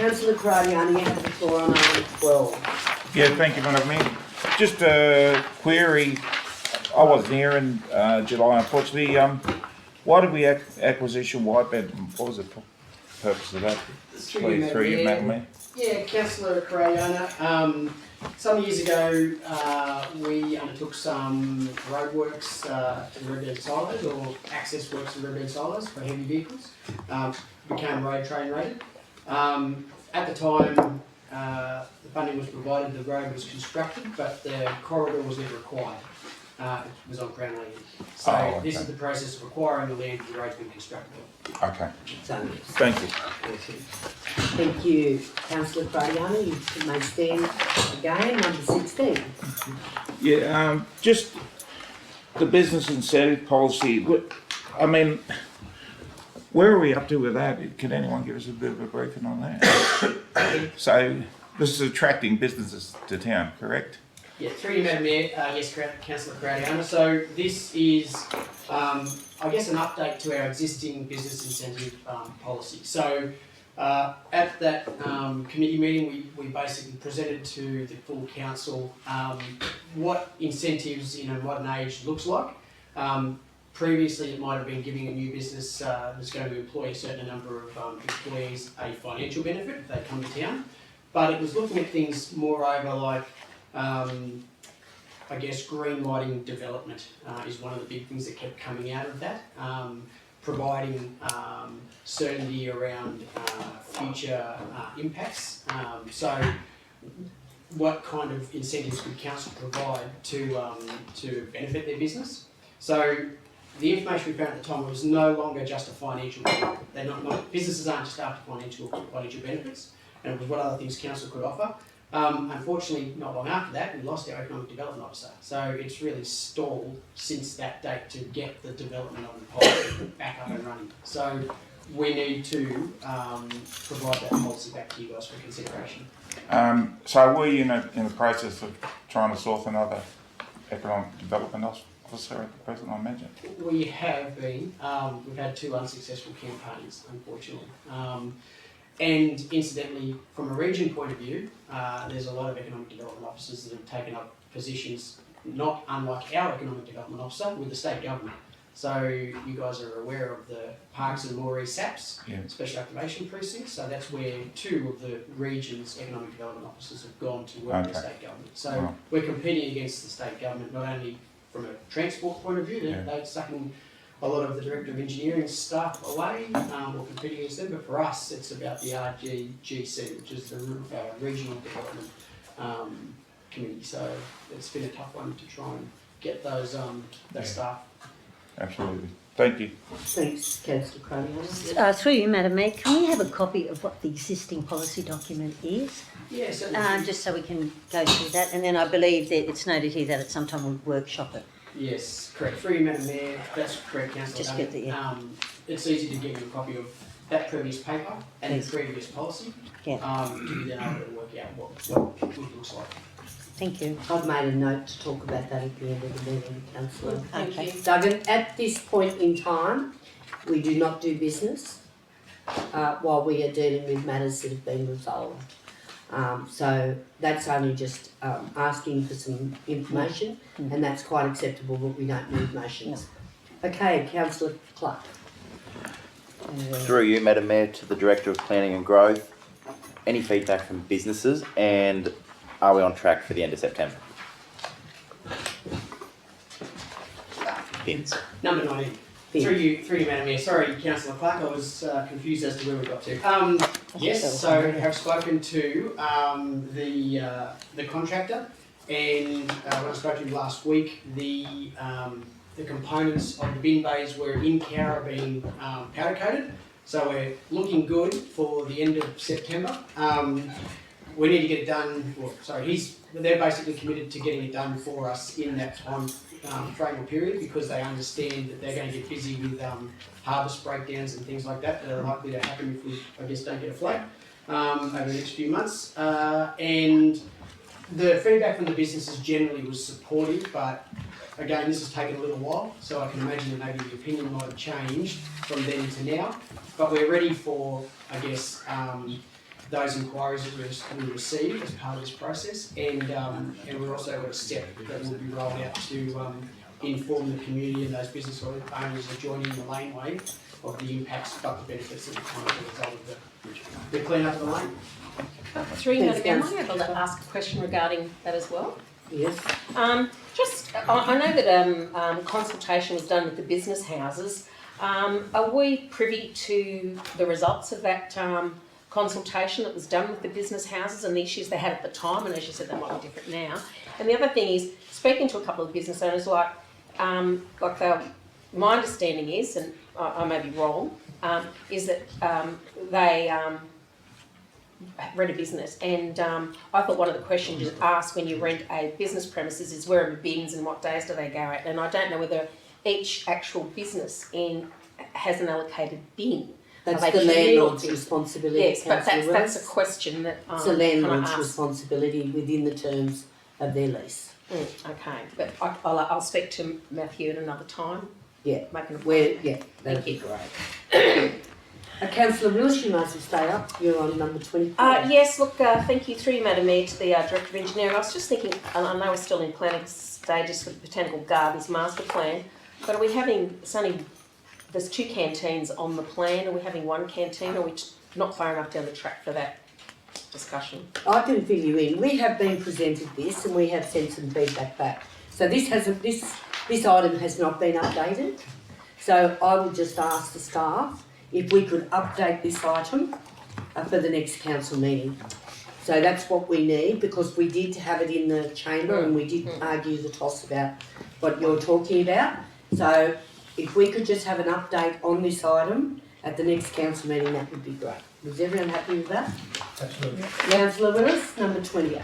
Councillor Cradiani, you have the floor on item 12. Yeah, thank you, Madam Mayor. Just a query. I wasn't here in July, unfortunately. Why did we acquisition Whitebed? What was the purpose of that? Please, through you, Madam Mayor. Yeah, Councillor Cradiana. Some years ago, we undertook some roadworks to Red Bed Silos, or access works to Red Bed Silos for heavy vehicles. Became road train rated. At the time, the funding was provided, the road was constructed, but the corridor was never acquired. It was on Crown land. So this is the process of acquiring the land for the road's been constructed. Okay. So, Thank you. thank you, Councillor Cradiani. You may stand again, number 16. Yeah, just the business incentive policy. I mean, where are we up to with that? Can anyone give us a bit of a briefing on that? So, this is attracting businesses to town, correct? Yeah, through you, Madam Mayor. Yes, Councillor Cradiana. So this is, I guess, an update to our existing business incentive policy. So at that committee meeting, we basically presented to the full council what incentives in a modern age looks like. Previously, it might have been giving a new business that's going to employ a certain number of employees a financial benefit if they come to town. But it was looking at things moreover like, I guess, green lighting development is one of the big things that kept coming out of that. Providing certainty around future impacts. So what kind of incentives could council provide to benefit their business? So the information we found at the time was no longer just a financial benefit. They're not businesses aren't just after financial benefits, and it was what other things council could offer. Unfortunately, not long after that, we lost our economic development officer. So it's really stalled since that date to get the development of the policy back up and running. So we need to provide that policy back to you guys for consideration. So were you in the process of trying to source another economic development officer at the present, I imagine? We have been. We've had 2 unsuccessful campaigns, unfortunately. And incidentally, from a region point of view, there's a lot of economic development officers that have taken up positions not unlike our economic development officer with the state government. So you guys are aware of the Parks and Moree SAPs, Special Activation Precincts. So that's where 2 of the region's economic development officers have gone to work with the state government. So we're competing against the state government, not only from a transport point of view, they're sucking a lot of the Director of Engineering staff away, or competing against them, but for us it's about the RGGC, which is the Regional Development Committee. So it's been a tough one to try and get those that staff. Absolutely. Thank you. Thanks, Councillor Cradiana. Through you, Madam Mayor, can we have a copy of what the existing policy document is? Yes, certainly. Just so we can go through that, and then I believe that it's noted here that at some time we'll workshop it. Yes, correct. Through you, Madam Mayor, that's correct, Councillor. Just get the, it's easy to get you a copy of that previous paper and Please. the previous policy. Yeah. To be then able to work out what it looks like. Thank you. I've made a note to talk about that at the end of the meeting, Councillor. Okay. Duggan, at this point in time, we do not do business while we are dealing with matters that have been resolved. So that's only just asking for some information, and that's quite acceptable, but we don't move motions. Okay, Councillor Clark. Through you, Madam Mayor, to the Director of Planning and Growth, any feedback from businesses, and are we on track for the end of September? Pins. Number 19. Through you, Madam Mayor. Sorry, Councillor Clark, I was confused as to where we got to. Yes, so I have spoken to the contractor, and when I spoke to him last week, the components of the bin bays were in Cowra being powder coated, so we're looking good for the end of September. We need to get it done. Well, sorry, they're basically committed to getting it done for us in that time frame or period, because they understand that they're going to get busy with harvest breakdowns and things like that are likely to happen if we, I guess, don't get a flood over the next few months. And the feedback from the businesses generally was supportive, but again, this has taken a little while, so I can imagine that maybe the opinion might have changed from then to now. But we're ready for, I guess, those inquiries that we received as part of this process, and we're also got a step that will be rolled out to inform the community and those business owners adjoining the laneway of the impacts but the benefits that will come as a result of the clean up of the lane. Through you, Thanks, Madam Mayor, am Councillor. I able to ask a question regarding that as well? Yes. I know that consultation was done with the business houses. Are we privy to the results of that consultation that was done with the business houses and the issues they had at the time? And as you said, they might be different now. And the other thing is, speaking to a couple of business owners, my understanding is, and I may be wrong, is that they rent a business, and I thought one of the questions you ask when you rent a business premises is where are the bins and what days do they go at, and I don't know whether each actual business has an allocated bin. That's Are they the landlord's communal? responsibility. Yes, but Councillor that's a Willis. question that It's the landlord's ask. responsibility within the terms of their lease. Okay, but I'll speak to Matthew at another time. Yeah, Making a that'd Thank be you. great. Councillor Willis, you might as well stay up. You're on number 24. Yes, look, thank you through you, Madam Mayor, to the Director of Engineering. I was just thinking, and I know we're still in planning stages for the Botanical Gardens Master Plan, but are we having, there's 2 canteens on the plan, are we having 1 canteen, or are we not far enough down the track for that discussion? I can fill you in. We have been presented this and we have sent some feedback back. So this item has not been updated. So I would just ask the staff if we could update this item for the next council meeting. So that's what we need, because we did have it in the chamber and we did argue the toss about what you're talking about. So if we could just have an update on this item at the next council meeting, that would be great. Was everyone happy with that? Absolutely. Councillor Willis, number 28.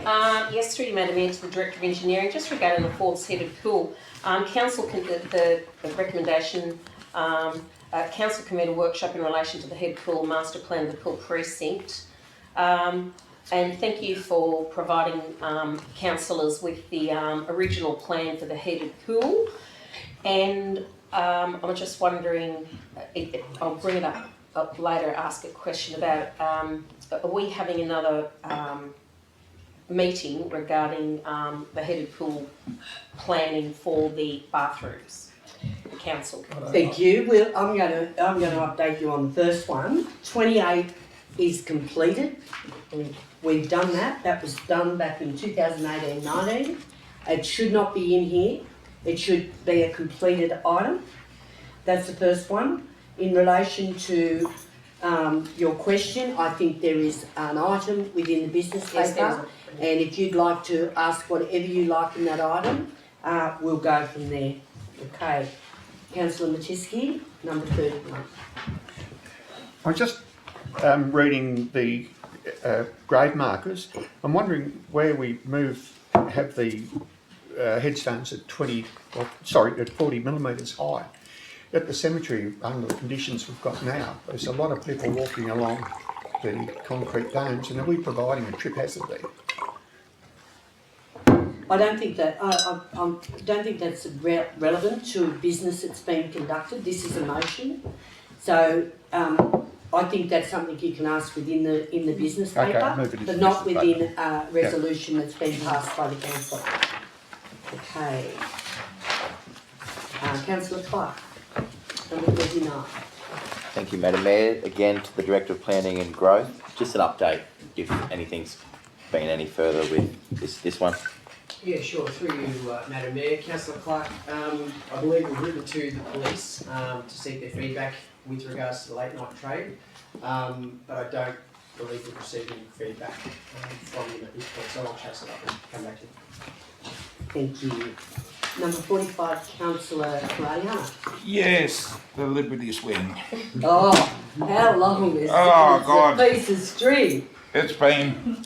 Yes, through you, Madam Mayor, to the Director of Engineering, just regarding the Forbes heated pool. Council, the recommendation, Council convened a workshop in relation to the heated pool master plan of the pool precinct. And thank you for providing councillors with the original plan for the heated pool. And I'm just wondering, I'll bring it up later, ask a question about, are we having another meeting regarding the heated pool planning for the bathrooms? The council. Thank you. I'm going to update you on the first one. 28 is completed. We've done that. That was done back in 2018-19. It should not be in here. It should be a completed item. That's the first one. In relation to your question, I think there is an item within the business paper, and if you'd like to ask whatever you like in that item, we'll go from there. Okay. Councillor Matiski, number 31. I'm just reading the grade markers. I'm wondering where we have the headstones at 40 millimetres high. At the cemetery, under the conditions we've got now, there's a lot of people walking along the concrete domes, and are we providing a trip hazard there? I don't think that I don't think that's relevant to a business that's being conducted. This is a motion, so I think that's something you can ask within the business paper, but not within a resolution that's been passed by the council. Okay, Councillor Clark, number 39. Thank you, Madam Mayor. Again, to the Director of Planning and Growth, just an update if anything's been any further with this one. Yeah, sure. Through you, Madam Mayor. Councillor Clark, I believe we've written to the police to seek their feedback with regards to the late night trade, but I don't believe we've received any feedback from them at this point, so I'll chase it up and come back to you. Thank you. Number 45, Councillor Rayana. Yes, the Liberties win. Oh, how long is God. a piece of string? It's been,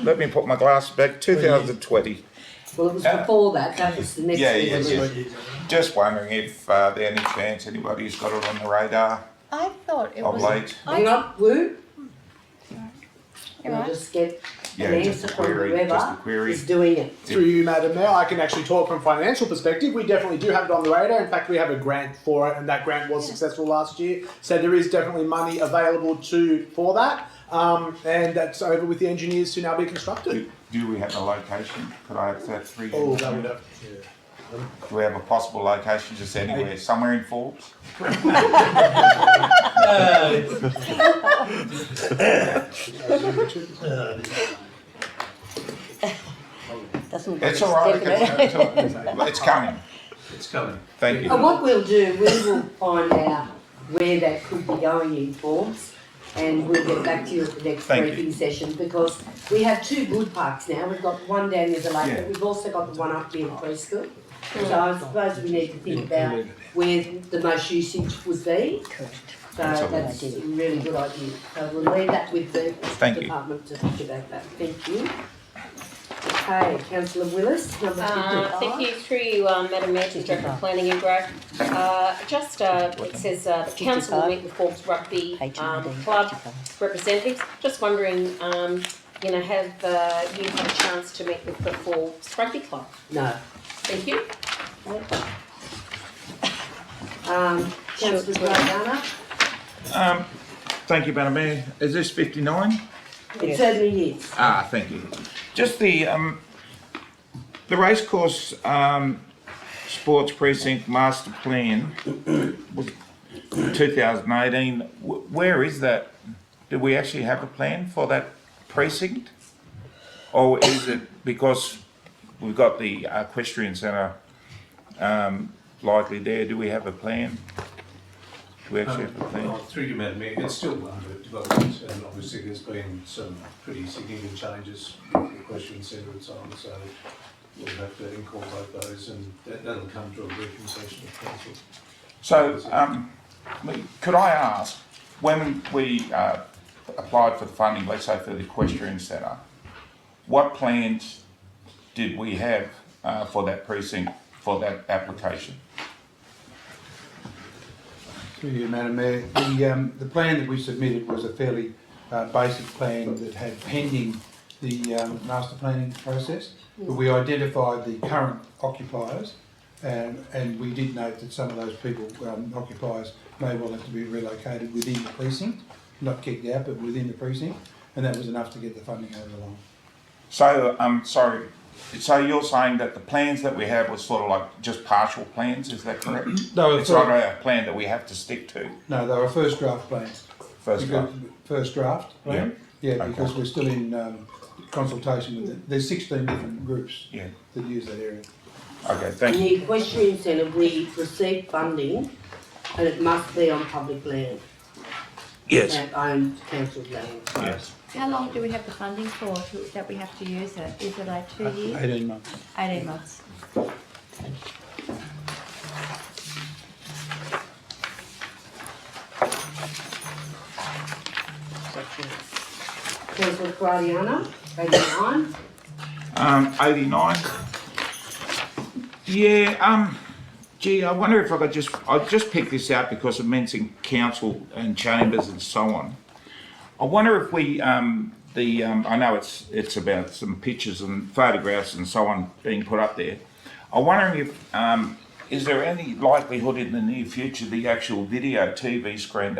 let me put my glasses back, 2020. Well, it was before that. That was the next Yeah. Just wondering if there any chance anybody's got it on the radar I thought it of was. late. Hang up, Woo. We'll Right. just get Yeah, an just answer a from query, whoever just a query. is doing it. Through you, Madam Mayor, I can actually talk from a financial perspective. We definitely do have it on the radar. In fact, we have a grant for it, and that grant was successful last year. So there is definitely money available for that. and that's over with the engineers to now be constructed. Do we have a location? Could I have that 3 Oh, units? that would have. Do we have a possible location just anywhere, somewhere in Forbes? It's all right. It's coming. It's coming. Thank you. And what we'll do, we will find out where that could be going in Forbes, and we'll get back to you at the next briefing session, because we have 2 good parks now. We've got one down near the lake, but we've also got the one up near the preschool. So I suppose we need to think about where the most usage would be. So that's a really good idea. So we'll leave that with the department to think about that. Thank you. Okay, Councillor Willis, number 55. Thank you. Through you, Madam Mayor, to the Director of Planning and Growth. It says the council will meet with Forbes Rugby Club representatives. Just wondering, have you had a chance to meet with the Forbes Rugby Club? No. Thank you. Councillor Gardana? Thank you, Madam Mayor. Is this 59? It certainly is. Thank you. Just the racecourse sports precinct master plan was 2018. Where is that? Do we actually have a plan for that precinct? Or is it because we've got the equestrian centre likely there? Do we have a plan? Do we actually have a plan? Through you, Madam Mayor, it's still under development, and obviously there's been some pretty significant changes with the equestrian centre and so on, so we'll have to incorporate those, and that'll come to a briefing session of council. So, could I ask, when we applied for the funding, let's say for the equestrian centre, what plans did we have for that precinct, for that application? Through you, Madam Mayor, the plan that we submitted was a fairly basic plan that had pending the master planning process, but we identified the current occupiers, and we did note that some of those people, occupiers, may well have to be relocated within the precinct, not kicked out, but within the precinct, and that was enough to get the funding over the line. So, sorry, so you're saying that the plans that we have were sort of like just partial plans, is that correct? No, it's not a plan that we have to stick to. No, they were first draft plans. First draft? First draft plan? Yeah, Okay. because we're still in consultation with it. There's 16 different groups that use that area. Okay, thank In you. the equestrian centre, we receive funding, and it must be on public land. Yes. That owned council land. Yes. How long do we have the funding for that we have to use it? Is it like 2 years? 18 months. 18 months. Councillor Guardiana, 89. 89. Yeah, gee, I wonder if I could I'll just pick this out because of mentioning council and chambers and so on. I wonder if we, I know it's about some pictures and photographs and so on being put up there. I'm wondering if, is there any likelihood in the near future the actual video TV screen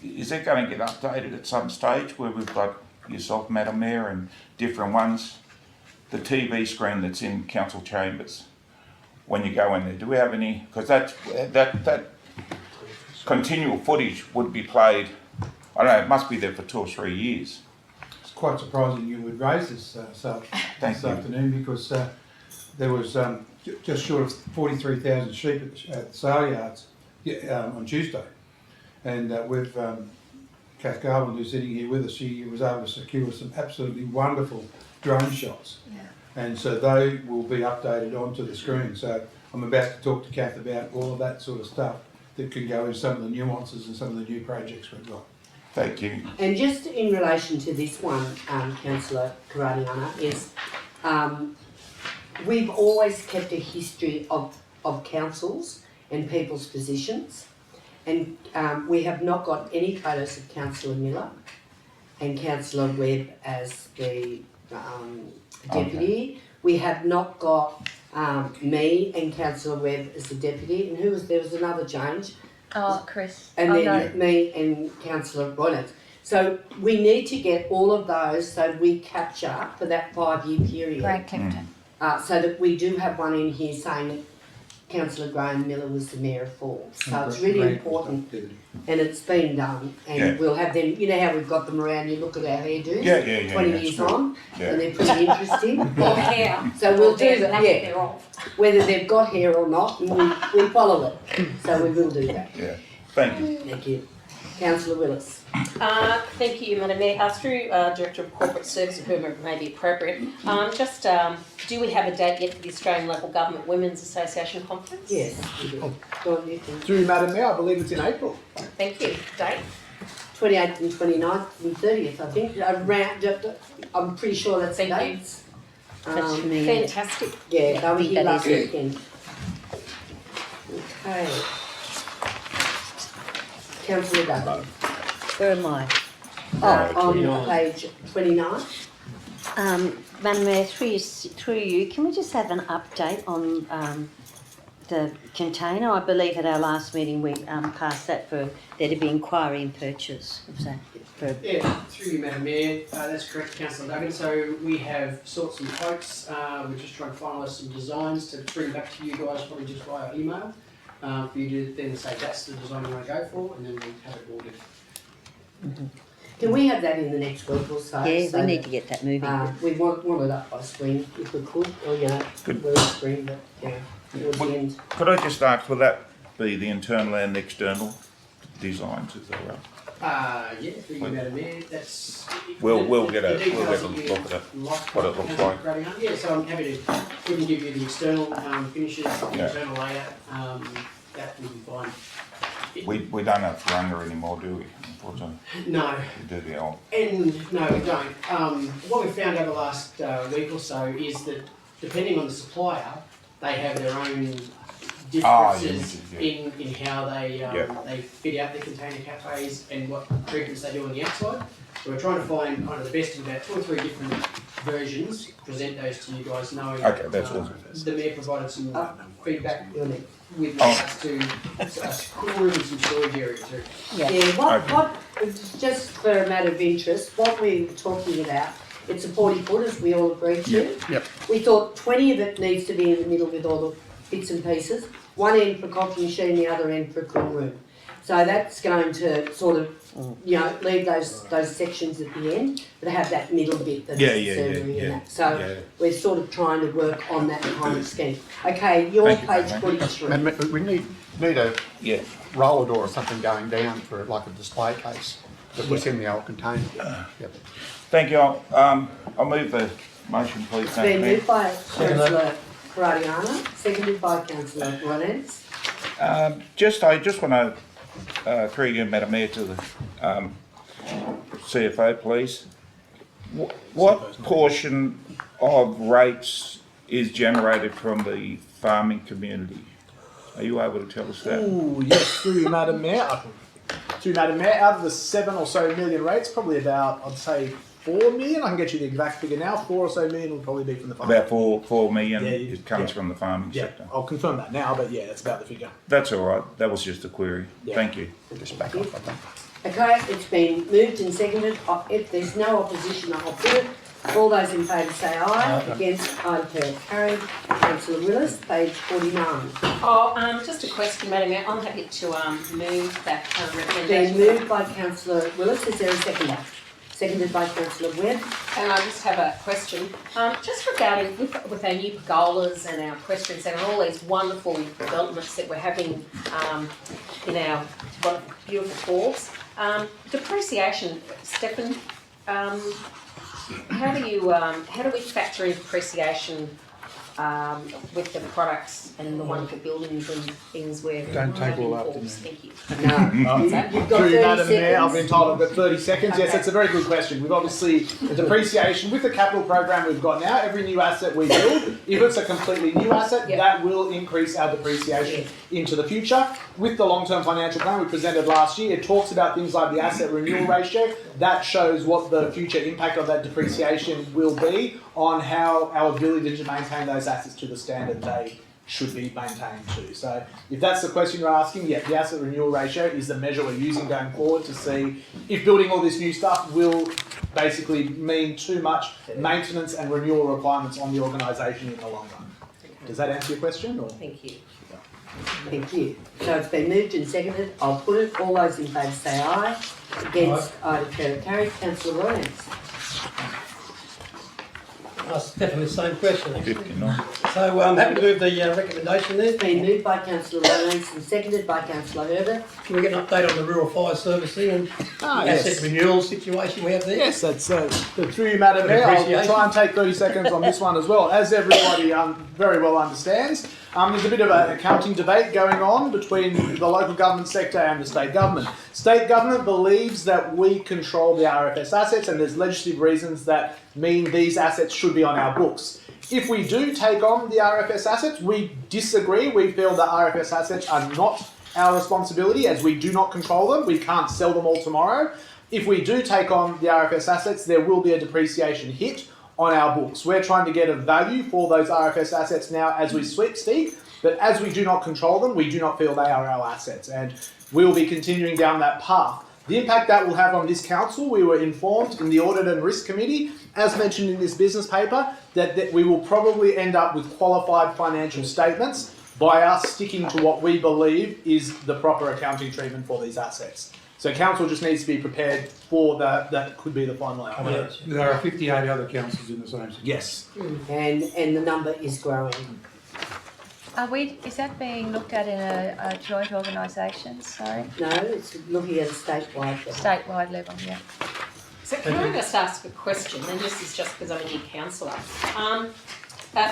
is that going to get updated at some stage where we've got yourself, Madam Mayor, and different ones? The TV screen that's in council chambers when you go in there. Do we have any? Because that continual footage would be played. I don't know. It must be there for 2 or 3 years. It's quite surprising you would raise this this afternoon, because there was just short of 43,000 sheep at the sale yards on Tuesday, and with Kath Garland, who's sitting here with us, she was able to secure some absolutely wonderful drone shots. And so they will be updated onto the screen. So I'm about to talk to Kath about all of that sort of stuff that can go in some of the nuances and some of the new projects we've got. Thank you. And just in relation to this one, Councillor Karadiana, is we've always kept a history of councils and people's positions, and we have not got any photos of Councillor Miller and Councillor Webb as the deputy. Okay. We have not got me and Councillor Webb as the deputy, and there was another change. Oh, Chris. And then me and Councillor Bonnet. So we need to get all of those so we capture for that 5-year period. Great, Captain. So that we do have one in here saying that Councillor Graham Miller was the Mayor of Forbes. So it's really important, and it's been done. And we'll have them, you know how we've got them around, you look at our hairdos, 20 years on, and they're pretty interesting. Or hair. So we'll Or do their that, lack thereof. whether they've got hair or not, and we follow it. So we will do that. Yeah, thank you. Thank you. Councillor Willis. Thank you, Madam Mayor. Through Director of Corporate Service, whoever may be appropriate, do we have a date yet for the Australian Local Government Women's Association Conference? Yes, we do. Go on, you can. Through Madam Mayor, I believe it's in April. Thank you. Date? 28th and 29th and 30th, I think. Around, I'm pretty sure that's the dates. That's for me. Fantastic. Yeah, they were here that last is it. weekend. Okay. Councillor Dudley. Where am I? On page 29. Madam Mayor, through you, can we just have an update on the container? I believe at our last meeting we passed that for there to be inquiry and purchase. Yeah, through you, Madam Mayor. That's correct, Councillor Duggan. So we have sought some quotes. We're just trying to finalise some designs to bring back to you guys, probably just via email, for you to then say that's the design you want to go for, and then we have it ordered. Mm-hmm. Can we have that in the next week or so? Yeah, so we need to get that moving. We want it up by spring if we could, or early spring, but towards the end. Could I just ask, will that be the internal and external designs, is that right? Yeah, through you, Madam Mayor. That's We'll get a details look that at it, you'd like what it looks like. grading up. Yeah, so I'm happy to we can give you the external finishes, the Yeah. internal layout. That will be fine. We don't have Thurunga anymore, do we? Unfortunately. No. We do the old. And no, we don't. What we've found over the last week or so is that depending on the supplier, they have their own differences in how they fit out their container cafes and what treatments they do on the outside. So we're trying to find kind of the best of about 2 or 3 different versions, present those to you guys, knowing that's awesome. the Mayor provided some feedback with regards to a cool room and some storage area too. What, just for a matter of interest, what we're talking about, it's a 40 foot as we all agreed to. Yep. We thought 20 of it needs to be in the middle with all the bits and pieces. One end for coffee machine, the other end for a cool room. So that's going to sort of, leave those sections at the end, but have that middle bit that's servery and that. So we're sort of trying to work on that kind of scheme. Okay, your page 43. And we need a roller door or something going down for like a display case that was in the old container. Yep. Thank you. I'll move the motion, please. It's been moved by Councillor Karadiana, seconded by Councillor Ronens. I just want to, through you, Madam Mayor, to the CFO, please. What portion of rates is generated from the farming community? Are you able to tell us that? Ooh, yes, through you, Madam Mayor. Through Madam Mayor, out of the 7 or so million rates, probably about, I'd say, 4 million. I can get you the exact figure now. 4 or so million will probably be from the farming. About 4 million. It comes from the farming sector. I'll confirm that now, but yeah, that's about the figure. That's all right. That was just a query. Thank you. Just back off, I think. Okay, it's been moved and seconded. If there's no opposition, I'll put it. All those in favour say aye. Against, I declare it carried. Councillor Willis, page 49. Just a question, Madam Mayor. I'm happy to move that Been recommendation. moved by Councillor Willis. Is there a seconder? Seconded by Councillor Webb. And I just have a question, just regarding with our new pergolas and our equestrian centre and all these wonderful developments that we're having in our beautiful Forbes. Depreciation, Stefan, how do we factor in depreciation with the products and the wonderful buildings and things we're Don't take having all in afternoon. Forbes? Thank you. You've got Through 30 Madam Mayor, I've seconds. been told I've got 30 seconds. Yes, that's a very good question. We've obviously, the depreciation with the capital program we've got now, every new asset we build, if it's a completely new asset, that will increase our depreciation into the future. With the long-term financial plan we presented last year, it talks about things like the asset renewal ratio. That shows what the future impact of that depreciation will be on how our ability to maintain those assets to the standard should be maintained too. So if that's the question you're asking, yeah, the asset renewal ratio is the measure we're using going forward to see if building all this new stuff will basically mean too much maintenance and renewal requirements on the organisation in the long run. Does that answer your question? Or? Thank you. Thank you. So it's been moved and seconded. I'll put it. All those in favour say aye. Against, I declare it carried. Councillor Rowlands. That's definitely the same question, actually. 59. So I'm happy to move the recommendation there. It's been moved by Councillor Rowlands and seconded by Councillor Herbert. Can we get an update on the rural fire servicing and the asset renewal situation we have there? Yes, that's through you, Madam Mayor. I'll try and take 30 seconds on this one as well. As everybody very well understands, there's a bit of an accounting debate going on between the local government sector and the state government. State government believes that we control the RFS assets, and there's legislative reasons that mean these assets should be on our books. If we do take on the RFS assets, we disagree. We feel that RFS assets are not our responsibility as we do not control them. We can't sell them all tomorrow. If we do take on the RFS assets, there will be a depreciation hit on our books. We're trying to get a value for those RFS assets now as we speak, but as we do not control them, we do not feel they are our assets, and we will be continuing down that path. The impact that will have on this council, we were informed in the Audit and Risk Committee, as mentioned in this business paper, that we will probably end up with qualified financial statements by us sticking to what we believe is the proper accounting treatment for these assets. So council just needs to be prepared for that could be the final outcome. There are 58 other councils in the same situation. Yes. And the number is growing. Is that being looked at in a joint organisation? Sorry. No, it's looking at a statewide level. Statewide level, yeah. So can I just ask a question, and this is just because I'm a new councillor.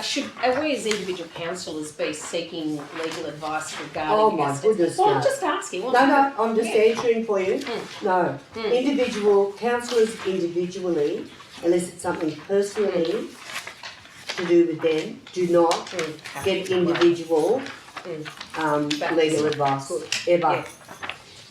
Should we as individual councillors be seeking legal advice regarding... Oh my goodness, Well, no. I'm just asking. No, I'm just answering for you. No. Individual, councillors individually, unless it's something personally to do with them, do not get individual legal advice, ever.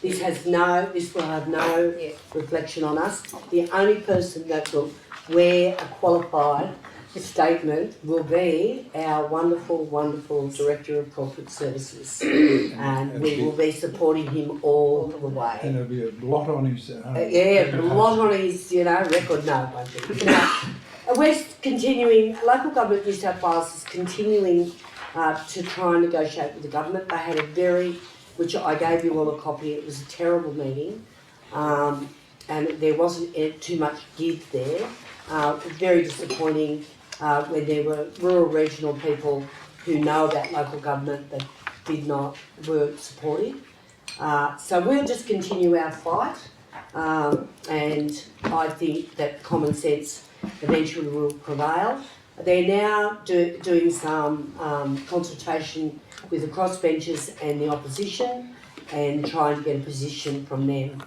Yeah. This will have no reflection on us. The only person that will wear a qualified statement will be our wonderful, wonderful Director of Corporate Services. And we will be supporting him all the way. And there'll be a blot on his... blot on his, record. No, won't be. No. We're continuing, local government New South Wales is continuing to try and negotiate with the government. They had which I gave you all a copy, it was a terrible meeting, and there wasn't too much give there. Very disappointing when there were rural regional people who know about local government that weren't supportive. So we'll just continue our fight, and I think that common sense eventually will prevail. They're now doing some consultation with the crossbenchers and the opposition and trying to get a position from them.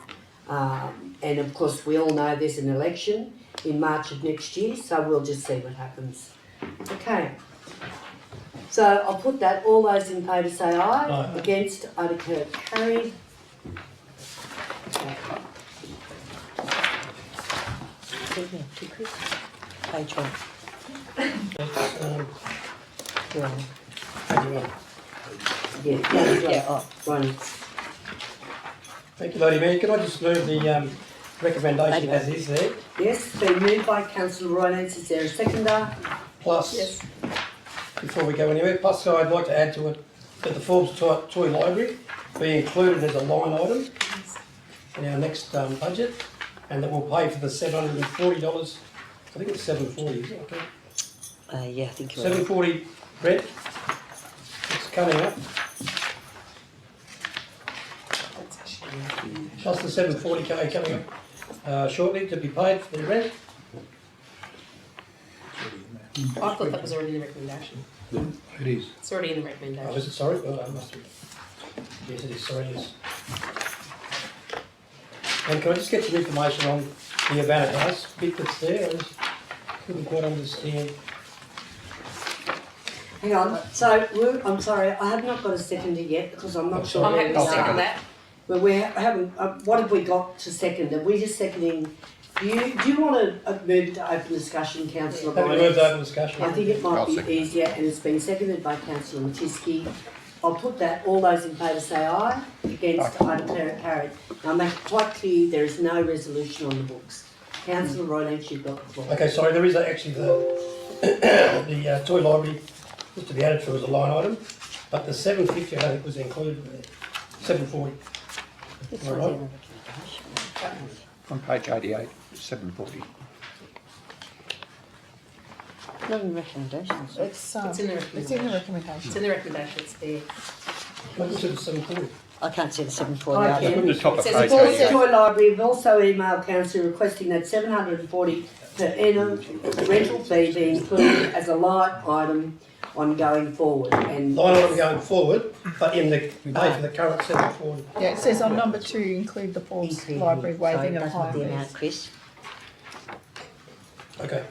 And of course we all know there's an election in March of next year, so we'll just see what happens. Okay. So I'll put that. All those in favour say aye. Aye. Against, I declare it carried. Okay. Page one. Right. Thank you, Lady Mayor. Can I just move the recommendation as is there? Yes, been moved by Councillor Rowlands. Is there a seconder? Plus, before we go anywhere, plus I'd like to add to it that the Forbes Toy Library be included as a line item in our next budget, and that we'll pay for the $740. I think it's $740, isn't it? Yeah, I think you're right. $740 rent. It's coming up. Plus the $740K coming up shortly to be paid for the rent. I thought that was already in the recommendation. It is. It's already in the recommendation. Oh, is it? Sorry? Oh, I must have. Yes, it is. Sorry, it is. And can I just get some information on the Havana House bit that's there? I just couldn't quite understand. Hang on. So, I'm sorry, I have not got a seconder yet because I'm not sure. I'm happy to second that. But we haven't. What have we got to second? Are we just seconding Do you want to move to open discussion, Councillor Have Bynes? words open discussion. I think it might I'll be second. easier, and it's been seconded by Councillor Matisky. I'll put that. All those in favour say aye. Against, I declare it carried. Now make it quite clear there is no resolution on the books. Councillor Roylance, you've got the floor. Okay, sorry, there is actually the toy library was to be added to as a line item, but the 750 I don't think was included there. 740. This All one's right. in the recommendation. On page 88, 740. Not in recommendations. It's in the recommendation. It's in the recommendation. It's in the recommendation, it's there. What was it, 740? I can't see the 740. I either. can. The top of It page says Forbes 88. Toy Library have also emailed Council requesting that 740 per annum rental fee be included as a line item on going forward. And Line item going forward, but in the, we pay for the current 740. Yeah, it says on number 2, include the Forbes Include, Library waiving So of that's high not the amount, fees. Chris. Okay.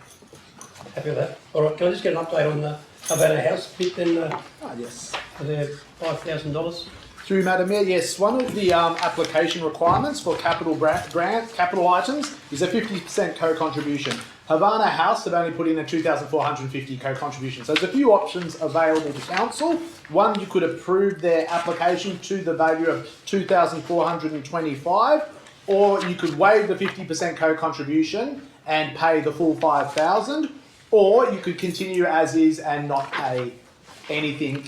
Happy with that. All right, can I just get an update on the Havana House bit then, Yes. for their $5,000? Through Madam Mayor, yes, one of the application requirements for capital capital items is a 50% co-contribution. Havana House have only put in a 2,450 co-contribution. So there's a few options available to council. One, you could approve their application to the value of 2,425, or you could waive the 50% co-contribution and pay the full 5,000, or you could continue as is and not pay anything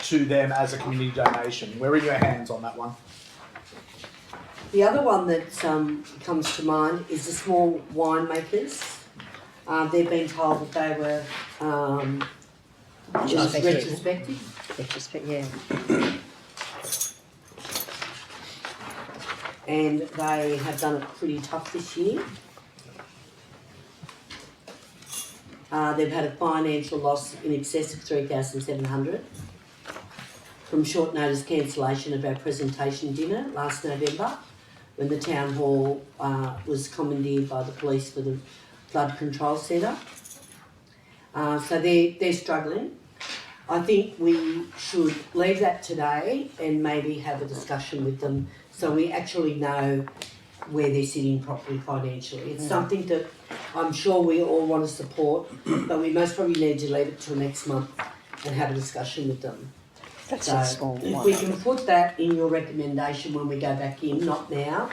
to them as a community donation. We're in your hands on that one. the other one that comes to mind is the small winemakers. They've been told that they were just retrospective. Retrospect, yeah. And they have done it pretty tough this year. They've had a financial loss in excess of 3,700 from short notice cancellation of our presentation dinner last November, when the town hall was commandeered by the police for the flood control centre. So they're struggling. I think we should leave that today and maybe have a discussion with them so we actually know where they're sitting properly financially. It's something that I'm sure we all want to support, but we most probably need to leave it till next month and have a discussion with them. That's So a small if one. we can put that in your recommendation when we go back in, not now,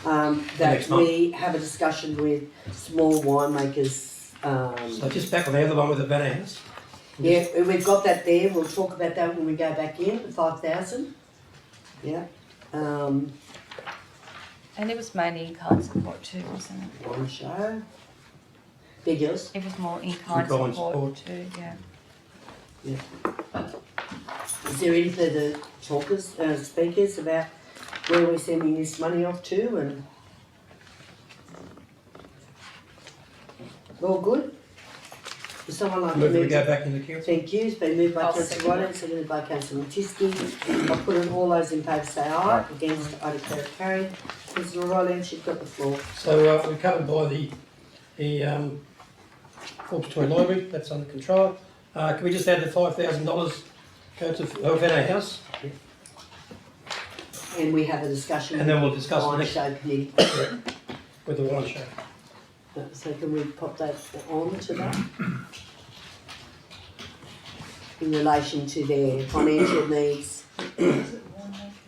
that Next month. we have a discussion with small winemakers. So just back on the other one with the Havana House. Yeah, we've got that there. We'll talk about that when we go back in, the 5,000. Yeah. And it was mainly in-kind support too, wasn't it? One show. Big yours. It was more in-kind In-kind support too, yeah. Yeah. Is there any further talkers, speakers about where we're sending this money off to and all good? Would someone like Move to we move? go back in the council. Thank you. It's been moved by I'll Councillor second Ryan, seconded by Councillor Matisky. I'll put in all those in favour say aye. Against, I declare it carried. Councillor Ryan, you've got the floor. So we're covered by the Forbes Toy Library, that's under control. Can we just add the $5,000 go to Havana House? And we have a discussion. And then we'll discuss the wine next- show committee. With the wine show. So can we pop that on to that? In relation to their financial needs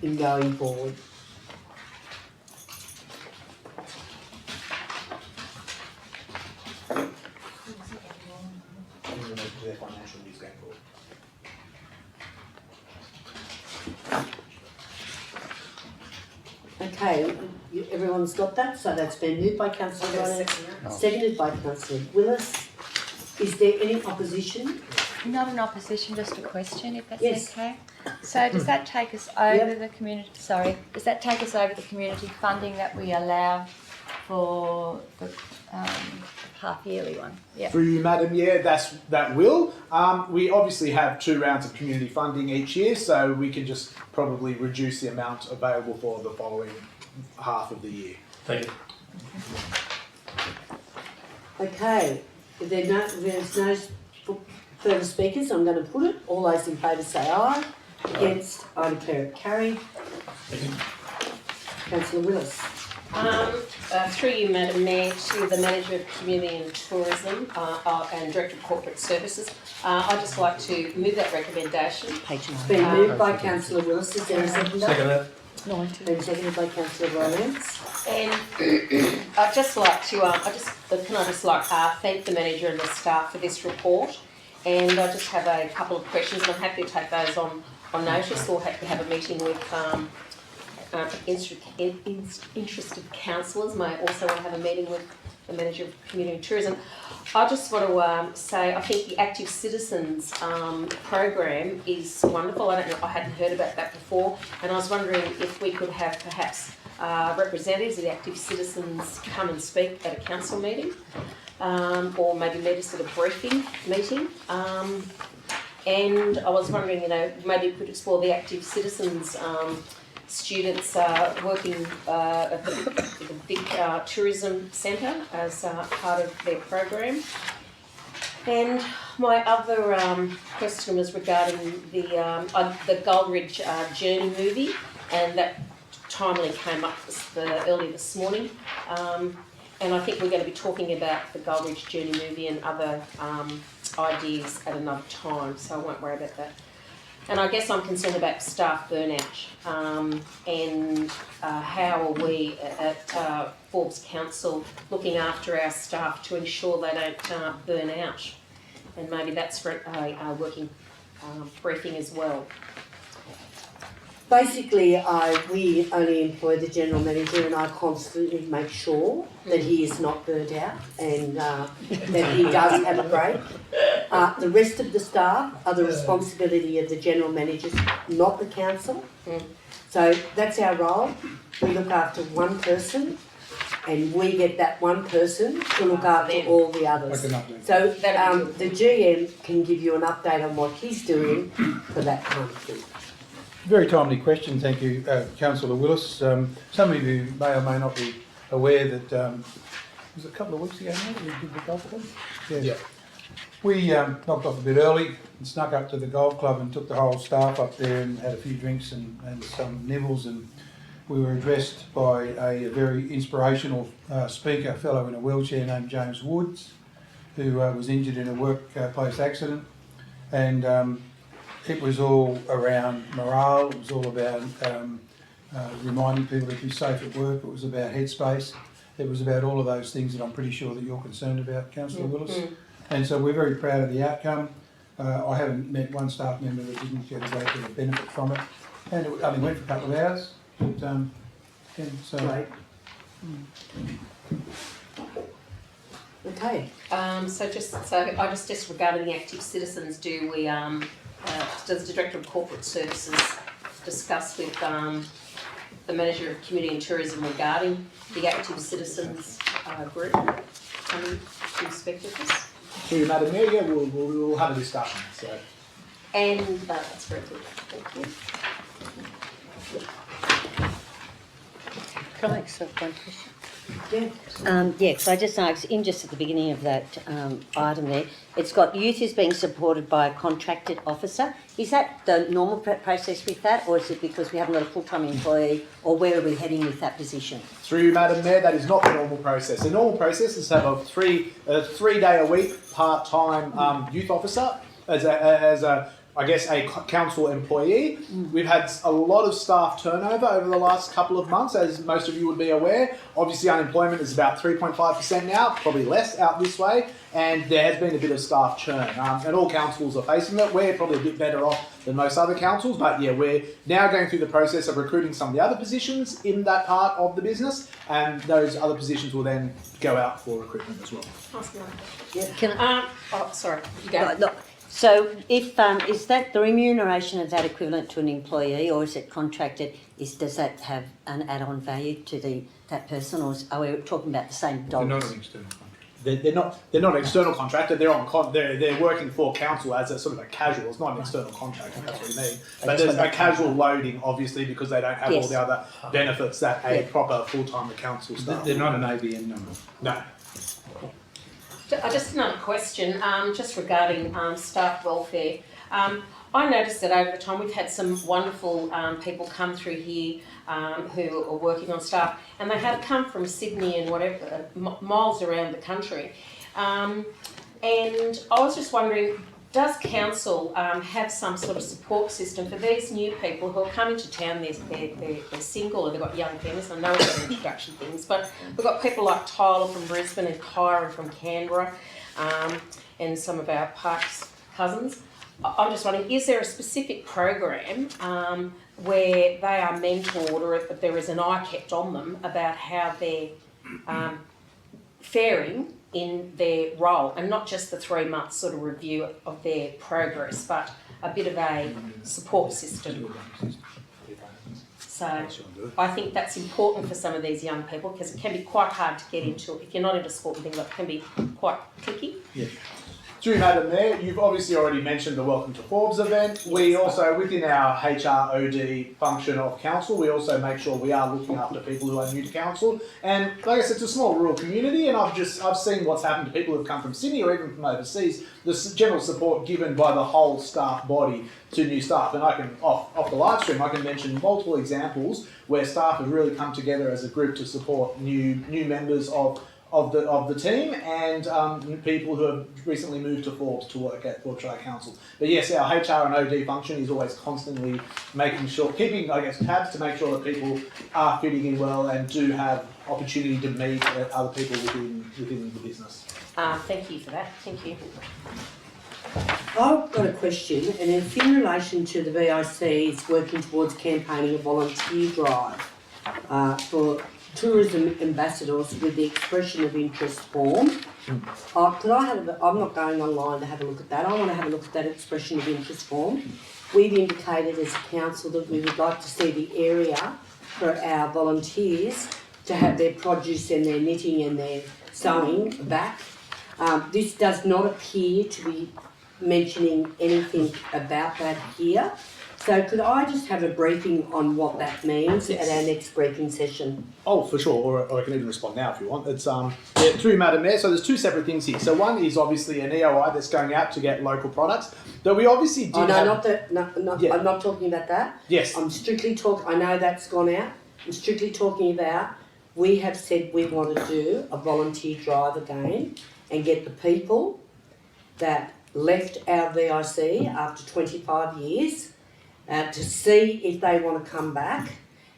in going forward. Their financial needs going forward. Okay, everyone's got that, so that's been moved by Councillor I'll Ryan, second that. seconded by Councillor Willis. Is there any opposition? Not an opposition, just a question, if that's Yes. okay. So does that take us over the community, does that take us over the community funding that we allow for the half yearly one? Yeah. Through you, Madam, yeah, that will. We obviously have 2 rounds of community funding each year, so we can just probably reduce the amount available for the following half of the year. Thank you. Okay, if there's no further speakers, I'm going to put it. All those in favour say aye. Against, I declare it carried. Councillor Willis. Through you, Madam Mayor, to the Manager of Community and Tourism and Director of Corporate Services. I'd just like to move that recommendation. It's been moved by Councillor Willis. Is there a seconder? Second that. Been seconded by Councillor Rowlands. And I'd just like to, thank the Manager and the staff for this report. And I just have a couple of questions, and I'm happy to take those on notice, or happy to have a meeting with interested councillors. May also want to have a meeting with the Manager of Community and Tourism. I just want to say I think the Active Citizens program is wonderful. I hadn't heard about that before, and I was wondering if we could have perhaps representatives of the Active Citizens come and speak at a council meeting, or maybe meet us at a briefing meeting. And I was wondering, maybe we could explore the Active Citizens students working at the big tourism centre as part of their program. And my other question was regarding the Goldridge Journey movie, and that timely came up early this morning. And I think we're going to be talking about the Goldridge Journey movie and other ideas at another time, so I won't worry about that. And I guess I'm concerned about staff burnout, and how are we at Forbes Council looking after our staff to ensure they don't burn out? And maybe that's for a working briefing as well. Basically, we only employ the General Manager, and I constantly make sure that he is not burnt out and that he does have a break. The rest of the staff are the responsibility of the General Managers, not the Council. So that's our role. We look after one person, and we get that one person to look after all the others. So the GM can give you an update on what he's doing for that kind of thing. Very timely question, thank you, Councillor Willis. Some of you may or may not be aware that, was it a couple of weeks ago now that we did the golf club? Yeah. We knocked off a bit early and snuck up to the golf club and took the whole staff up there and had a few drinks and some nibbles, and we were addressed by a very inspirational speaker, a fellow in a wheelchair named James Woods, who was injured in a workplace accident. And it was all around morale, it was all about reminding people to be safe at work, it was about headspace, it was about all of those things that I'm pretty sure that you're concerned about, Councillor Willis. And so we're very proud of the outcome. I haven't met one staff member that didn't get a great deal of benefit from it. And it only went for a couple of hours, but so... Great. Okay. So just regarding the Active Citizens, do we does the Director of Corporate Services discuss with the Manager of Community and Tourism regarding the Active Citizens group coming to inspect with us? Through you, Madam Mayor, yeah, we'll have a discussion. So. And that's very good. Thank you. Can I ask one question? Yeah. Yes, I just asked, in just at the beginning of that item there, it's got youth is being supported by a contracted officer. Is that the normal process with that, or is it because we haven't got a full-time employee, or where are we heading with that position? Through you, Madam Mayor, that is not the normal process. The normal process is to have a three-day-a-week part-time youth officer as a council employee. We've had a lot of staff turnover over the last couple of months, as most of you would be aware. Obviously, unemployment is about 3.5% now, probably less out this way, and there has been a bit of staff churn. And all councils are facing that. We're probably a bit better off than most other councils, but yeah, we're now going through the process of recruiting some of the other positions in that part of the business, and those other positions will then go out for recruitment as well. Yeah. Can I? Sorry. You go. Look. So, if is that the remuneration of that equivalent to an employee, or is it contracted? Does that have an add-on value to that person, or are we talking about the same dollars? They're not an external contract. They're not an external contractor. They're working for council as a sort of a casual. It's not an external contract. If that's what you mean. But there's a casual loading, obviously, because they don't have all the other benefits that a proper full-time council staff. They're not an ABN number. No. Just another question, just regarding staff welfare. I noticed that over the time we've had some wonderful people come through here who are working on staff, and they have come from Sydney and whatever, miles around the country. And I was just wondering, does council have some sort of support system for these new people who are coming to town? They're single or they've got young families. I know we've got introduction things, but we've got people like Tyler from Brisbane and Kyra from Canberra, and some of our Parks cousins. I'm just wondering, is there a specific program where they are mentored, or if there is an eye kept on them about how they're faring in their role, and not just the 3 months sort of review of their progress, but a bit of a support system? So I think that's important for some of these young people, because it can be quite hard to get into. If you're not into sport and things like that, it can be quite tricky. Yeah. Through Madam Mayor, you've obviously already mentioned the Welcome to Forbes event. We also, within our HROD function of council, we also make sure we are looking after people who are new to council. And like I said, it's a small rural community, and I've seen what's happened to people who've come from Sydney or even from overseas. The general support given by the whole staff body to new staff, and I can off the live stream I can mention multiple examples where staff have really come together as a group to support new members of the team, and people who have recently moved to Forbes to work at Forbes Shire Council. But yes, our HR and OD function is always constantly making sure, keeping, I guess, tabs to make sure that people are fitting in well and do have opportunity to meet other people within the business. Thank you for that. Thank you. I've got a question, and it's in relation to the VIC's working towards campaigning a volunteer drive for tourism ambassadors with the expression of interest form. Could I have I'm not going online to have a look at that. I want to have a look at that expression of interest form. We've indicated as a council that we would like to see the area for our volunteers to have their produce and their knitting and their sewing back. This does not appear to be mentioning anything about that here. So could I just have a briefing on what that means at our next briefing session? Oh, for sure, or I can even respond now if you want. It's through Madam Mayor. So there's two separate things here. So one is obviously an EOI that's going out to get local products. That we obviously did. I'm not talking about that. Yes. I'm strictly talking. I know that's gone out. I'm strictly talking about. We have said we want to do a volunteer drive again and get the people that left our VIC after 25 years. To see if they want to come back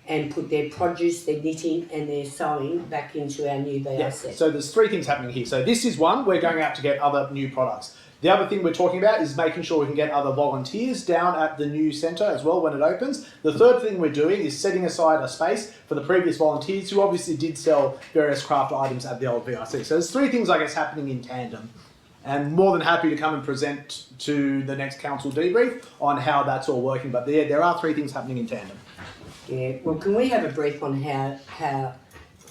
and put their produce, their knitting and their sewing back into our new VIC. Yes. So there's three things happening here. So this is one, we're going out to get other new products. The other thing we're talking about is making sure we can get other volunteers down at the new centre as well when it opens. The third thing we're doing is setting aside a space for the previous volunteers who obviously did sell various craft items at the old VIC. So there's three things, I guess, happening in tandem. And more than happy to come and present to the next council debrief on how that's all working. But there are three things happening in tandem. Yeah, well, can we have a brief on how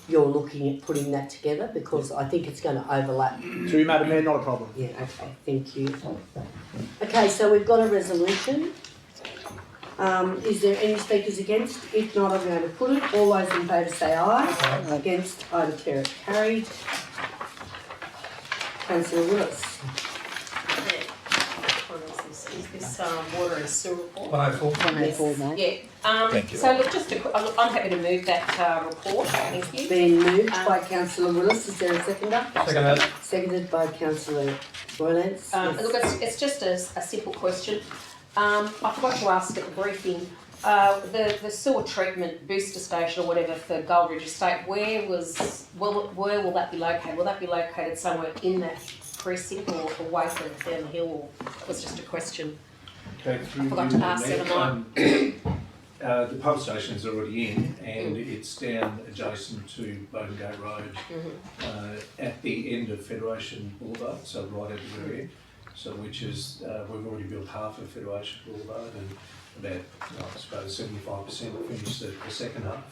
you're looking at putting that together? Because I think it's going to overlap. Through Madam Mayor, not a problem. Yeah, okay, thank you. Okay, so we've got a resolution. Is there any speakers against? If not, I'm going to put it. All those in favour say aye. Aye. Against, I declare it carried. Councillor Willis. Is this water and sewer report? 104. 104, mate. Yeah. Thank you. So look, I'm happy to move that report. Thank you. Been moved by Councillor Willis. Is there a seconder? Second. Seconded by Councillor Boylance. Look, it's just a simple question. I forgot to ask at the briefing. The sewer treatment booster station or whatever for Goldridge Estate, where will that be located? Will that be located somewhere in that precinct or away from down the hill? Or it was just a question. Okay, I forgot to ask the other night. The pump station is already in, and it's down adjacent to Bowden Gate Road, at the end of Federation Boulevard, so right at the very end. So which is, we've already built half of Federation Boulevard and about, I suppose, 75% finished the second half.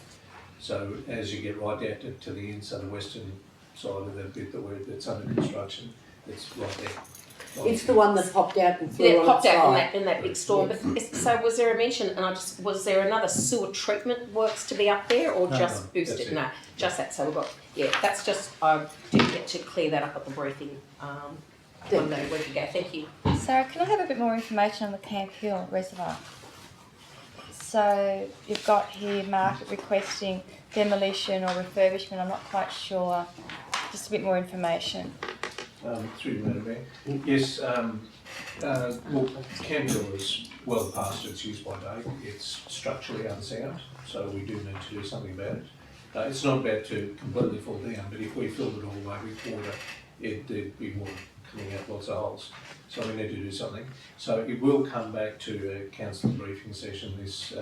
So as you get right down to the end, so the western side of the bit that's under construction, it's right there. It's the one that popped out and flew Yeah, on popped its out side. in that big storm. But so was there a mention, and was there another sewer treatment works to be up there, or just boosted? it. No, just that. So we've got, that's just, I didn't get to clear that up at the briefing. a week ago. Thank you. Sarah, can I have a bit more information on the Camp Hill Reservoir? So you've got here market requesting demolition or refurbishment. I'm not quite sure. Just a bit more information. Through you, Madam Mayor. Yes, well, Camp Hill is well past its use by date. It's structurally unsound, so we do need to do something about it. It's not about to completely fall down, but if we filled it all the way with water, there'd be water coming out lots of holes. So we need to do something. So it will come back to a council briefing session, this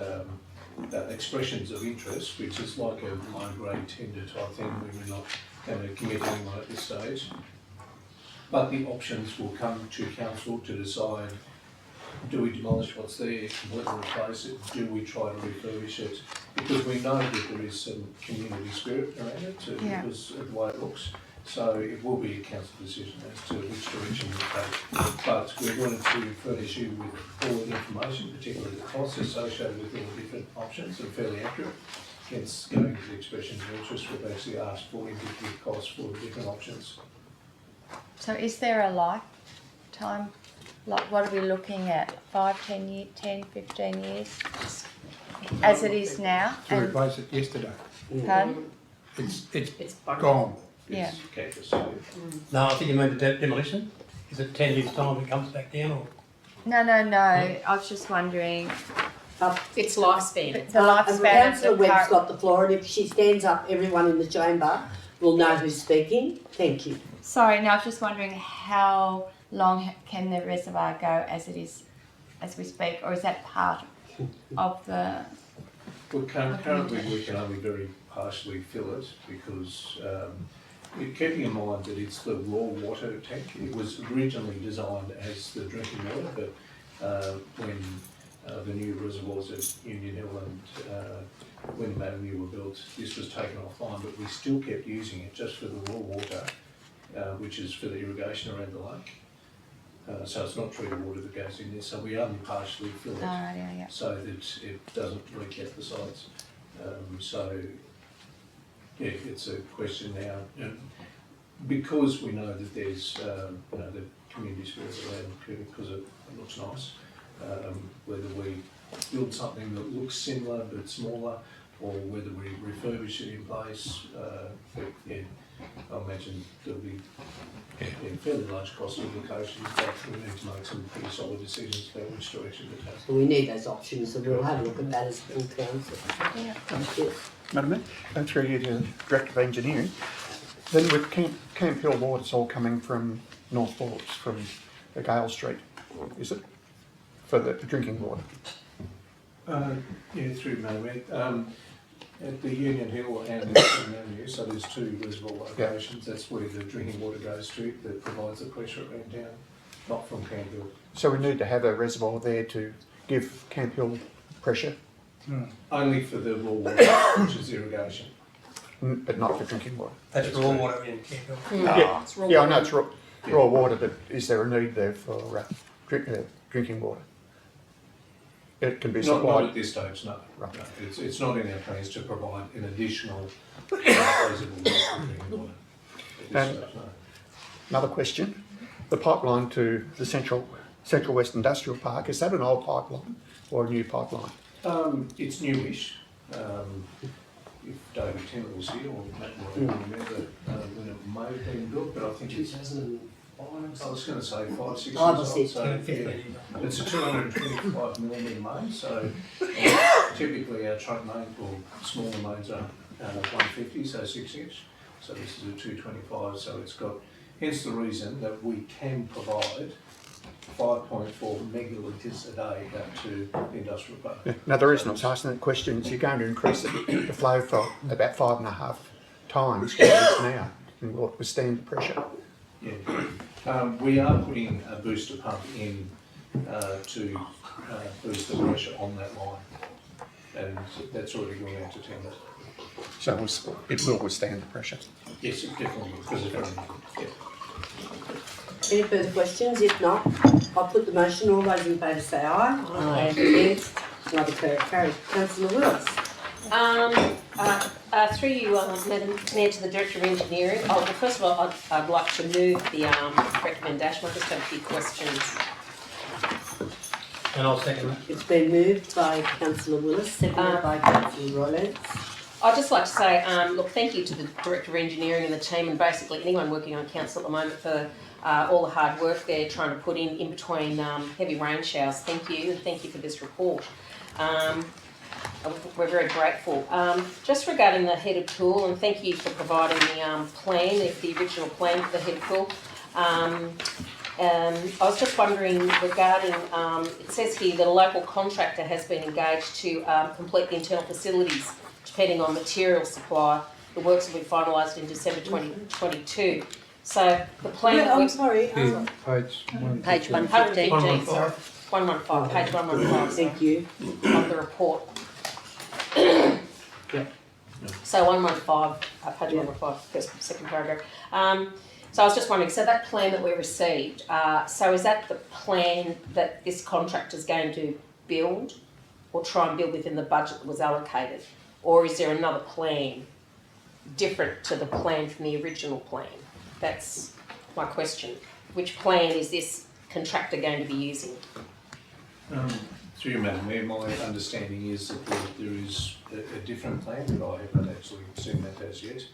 expressions of interest, which is like a low-grade tender type thing. We're not going to commit anyone at this stage. But the options will come to council to decide, do we demolish what's there, completely replace it, do we try to refurbish it? Because we know that there is some community spirit around it, because of the way it looks. So it will be a council decision as to which direction we take. But we wanted to furnish you with all the information, particularly the costs associated with all the different options, and fairly accurate. Hence, going to the expressions of interest, we've actually asked for indicative costs for the different options. So is there a lifetime? Like, what are we looking at? 5, 10 years, 10, 15 years? As it is now? To replace it yesterday. Pardon? It's gone. Yeah. No, I think you mean the demolition. Is it 10 years' time it comes back down, or? No. I was just wondering. Its lifespan. The lifespan of Councillor the Webb's current. got the floor, and if she stands up, everyone in the chamber will know who's speaking. Thank you. Sorry, no, I was just wondering how long can the reservoir go as it is, as we speak, or is that part of the? Well, currently we can only very partially fill it because, keeping in mind that it's the raw water tank. It was originally designed as the drinking water, but when the new reservoirs at Union Hill and Wyndham Avenue were built, this was taken offline, but we still kept using it just for the raw water, which is for the irrigation around the lake. So it's not treated water that goes in there, so we only partially fill it so that it doesn't leak out the sides. So, yeah, it's a question now. Because we know that there's the community spirit around because it looks nice, whether we build something that looks similar but smaller, or whether we refurbish it in place, but yeah, I imagine there'll be fairly large cost implications, but we need to make some pretty solid decisions about which direction to take. So we need those options, and we'll have a look at that as full council. Yeah. Yes. Madam Mayor, through you to Director of Engineering. Then with Camp Hill water, it's all coming from North Forbes, from the Gale Street, is it? For the drinking water? Yeah, through Madam Mayor. At the Union Hill and Wyndham Avenue, so there's two reservoir locations. That's where the drinking water goes to, that provides the pressure around town, not from Camp Hill. So we need to have a reservoir there to give Camp Hill pressure? Only for the raw water, which is irrigation. But not for drinking water? That's raw water in Camp Hill. I know it's raw water, but is there a need there for drinking water? It can be supplied. Not at this stage, no. Right. No. It's not in our plans to provide an additional reservoir for drinking water. At this stage, no. Another question: the pipeline to the Central West Industrial Park, is that an old pipeline or a new pipeline? It's newish. If David Tennant was here, or Matt will remember when it may have been built, but I think it's 2005. I was going to say 5, 6 years old. So yeah, it's a 225mm main. So typically our truck main or smaller mains are 150, so 6-inch. So this is a 225. So it's got. Hence the reason that we can provide 5.4 megalitres a day up to the industrial park. Yeah. Now the reason I was asking that question is you're going to increase the flow for about 5.5 times what it is now, and will it withstand the pressure? Yeah, we are putting a booster pump in to boost the pressure on that line, and that's already going out to tender. So it will withstand the pressure? Yes, it definitely will, because it's very yeah. Any further questions? If not, I'll put the motion. All those in favour say aye. Aye. Against? Another carried. Councillor Willis. Through you, Madam Mayor, to the Director of Engineering. Oh, well, first of all, I'd like to move the recommendation. I just have a few questions. And I'll second that. It's been moved by Councillor Willis, seconded by Councillor Rowlands. I'd just like to say, look, thank you to the Director of Engineering and the team, and basically anyone working on council at the moment for all the hard work they're trying to put in between heavy rain showers. Thank you, and thank you for this report. We're very grateful. Just regarding the heated pool, and thank you for providing the plan, the original plan for the heated pool. I was just wondering regarding, it says here that a local contractor has been engaged to complete the internal facilities depending on material supply. The works will be finalised in December 2022. So the plan... Yeah, I'm sorry. Page 115, sorry. 115, page 115. Thank you. Of the report. So 115, page 115, second paragraph. So I was just wondering, so that plan that we received, so is that the plan that this contractor's going to build or try and build within the budget that was allocated? Or is there another plan different to the plan from the original plan? That's my question. Which plan is this contractor going to be using? Through you, Madam Mayor, my understanding is that there is a different plan, but I haven't actually seen that as yet.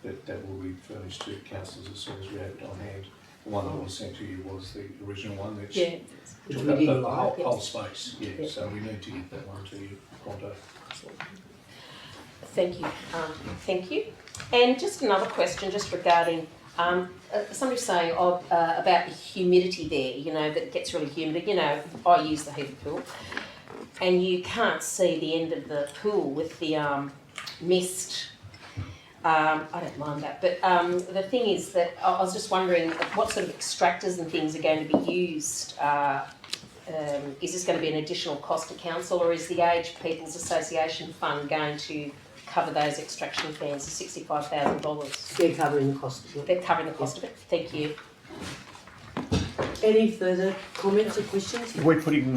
That will be furnished to councillors as soon as we have it on hand. The one that was sent to you was the original one that took up the whole space. Yeah, so we need to get that one to you pronto. Thank you. Thank you. And just another question, just regarding somebody saying about the humidity there. You know, that it gets really humid. You know, I use the heated pool, and you can't see the end of the pool with the mist. I don't mind that, but the thing is that I was just wondering what sort of extractors and things are going to be used. Is this going to be an additional cost to council, or is the Aged People's Association Fund going to cover those extraction fans, the $65,000? They're covering the cost of it. They're covering the cost of it. Thank you. Any further comments or questions? Are we putting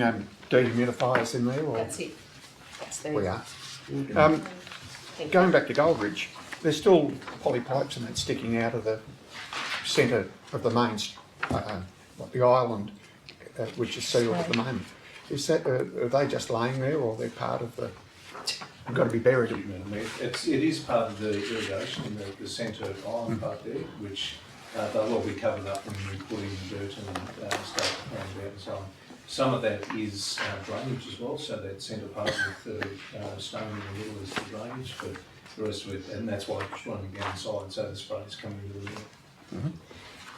dehumidifiers in there? Or? That's it. That's the... We are. Going back to Goldridge, there's still poly pipes and that sticking out of the centre of the main, the island, which is sealed at the moment. Is that, are they just laying there, or they're part of the... They've got to be buried? It is part of the irrigation, the centre island part there, which they'll all be covered up when we put in the dirt and stuff around and so on. Some of that is drainage as well, so that centre part with the stone in the middle is the drainage, but the rest of it, and that's why it's running down the side, so the spray is coming into the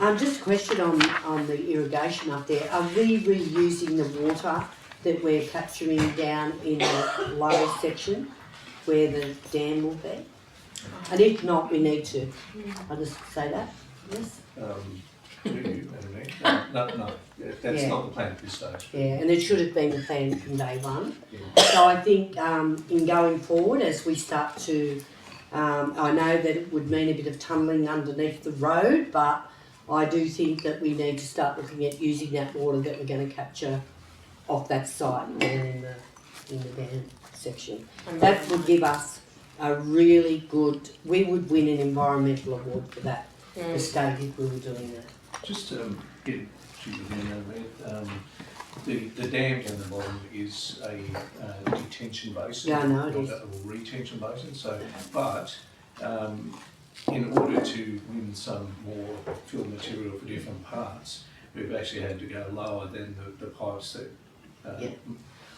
middle. Just a question on the irrigation up there. Are we reusing the water that we're capturing down in the lower section where the dam will be? And if not, we need to. I'll just say that. Yes? Do you, no, that's not the plan at this stage. Yeah, and it should have been the plan from day one. Yeah. So I think in going forward, as we start to, I know that it would mean a bit of tunnelling underneath the road, but I do think that we need to start looking at using that water that we're going to capture off that site down in the dam section. And that would give us a really good, we would win an environmental award for that, the state, if we were doing that. Just to get the dam down the bottom is a detention basin, no, it is. a retention basin. So, but in order to win some more fill material for different parts, we've actually had to go lower than the pipes that.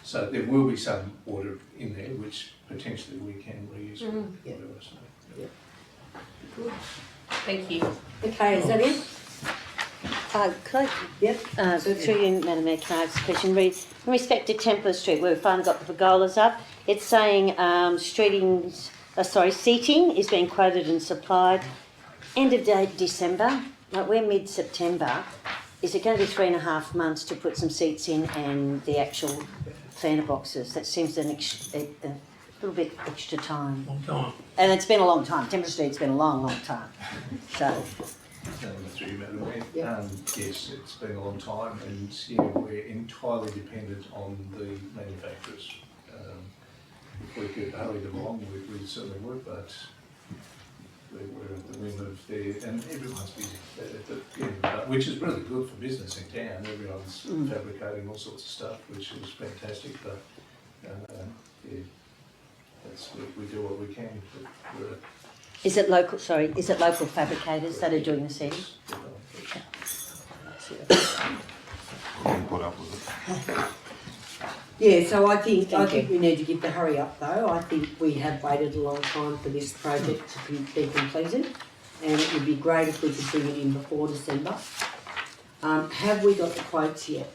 So there will be some water in there, which potentially we can reuse. Good. Thank you. Okay, is that it? Could I, through you, Madam Mayor, can I ask a question? In respect to Templar Street, where we've finally got the pergolas up, it's saying seating is being quoted and supplied. End of date December, like we're mid-September. Is it going to be 3.5 months to put some seats in and the actual planter boxes? That seems a little bit extra time. Long time. And it's been a long time. Templar Street's been a long, long time. So. Through you, Madam Mayor. Yes, it's been a long time, and we're entirely dependent on the manufacturers. if we could hurry them along, we certainly would, but we're at the whim of and everyone's busy, which is really good for business in town. Everyone's fabricating all sorts of stuff, which is fantastic, but we do what we can. But Is it local? Sorry, is it local fabricators that are doing the seating? Put up with it. Yeah, so I think we need to get the hurry up though. I think we have waited a long time for this project to be completed, and it would be great if we could bring it in before December. Have we got the quotes yet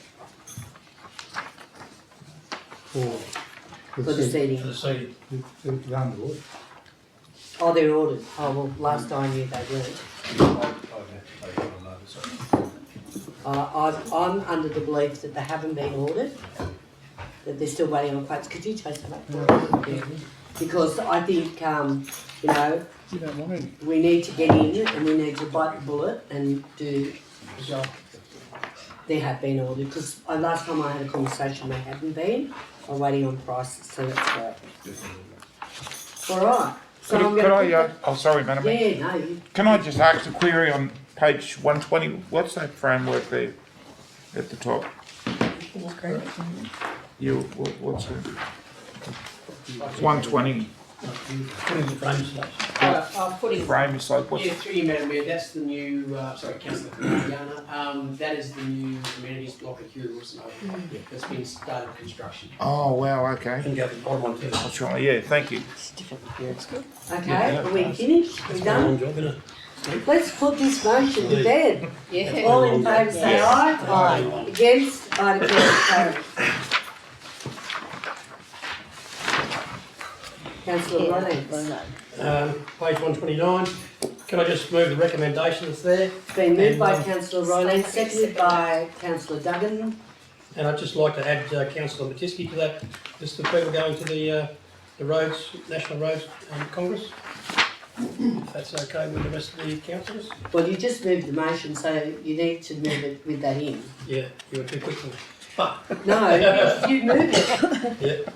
for the seating? They're under order. Oh, they're ordered. Oh well, last I knew they weren't. I'm under the belief that they haven't been ordered, that they're still waiting on quotes. Could you chase them up for us? Yeah. Because I think, we need to get in and we need to bite the bullet and do the job. They have been ordered, because last time I had a conversation they hadn't been. I'm waiting on prices, so that's great. All right. So Sorry, Madam Mayor. Yeah, no. Can I just ask a query on page 120? What's that framework there at the top? What's it? 120. Frame is like what? Yeah, through you, Madam Mayor, that's the new, Councillor Yana, that is the new amenities block at Hugh Wilson Oval. That's been started construction. Oh, wow, okay. Can go to the bottom one too. That's right, yeah, thank you. Okay, are we finished? We done? Let's put this motion to bed. Yeah. All in favour say aye. Aye. Against, I declare it carried. Councillor Rowlands. Page 129. Can I just move the recommendation that's there? It's been moved by Councillor Rowlands, seconded by Councillor Duggan. And I'd just like to add Councillor Matisky to that. Just the people going to the roads, National Roads Congress. If that's okay with the rest of the councillors. Well, you just moved the motion, so you need to move it with that in. Yeah, you were too quick for me. But no, you moved it. Yeah.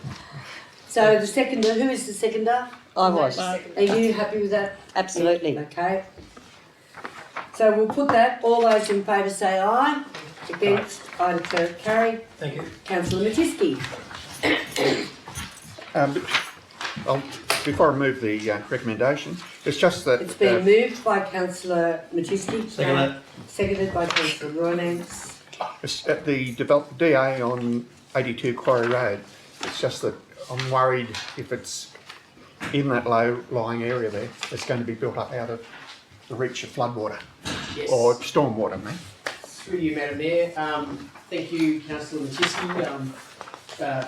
So the seconder, who is the seconder? I was. Are you happy with that? Absolutely. Okay. So we'll put that. All those in favour say aye. Against, I declare it carried. Thank you. Councillor Matisky. Before I move the recommendation, it's just that... It's been moved by Councillor Matisky. Seconded by Councillor Rowlands. It's at the DA on 82 Quarry Road. It's just that I'm worried if it's in that low-lying area there, it's going to be built up out of the reach of floodwater. Yes. Or stormwater, I mean. Through you, Madam Mayor. Thank you, Councillor Matisky,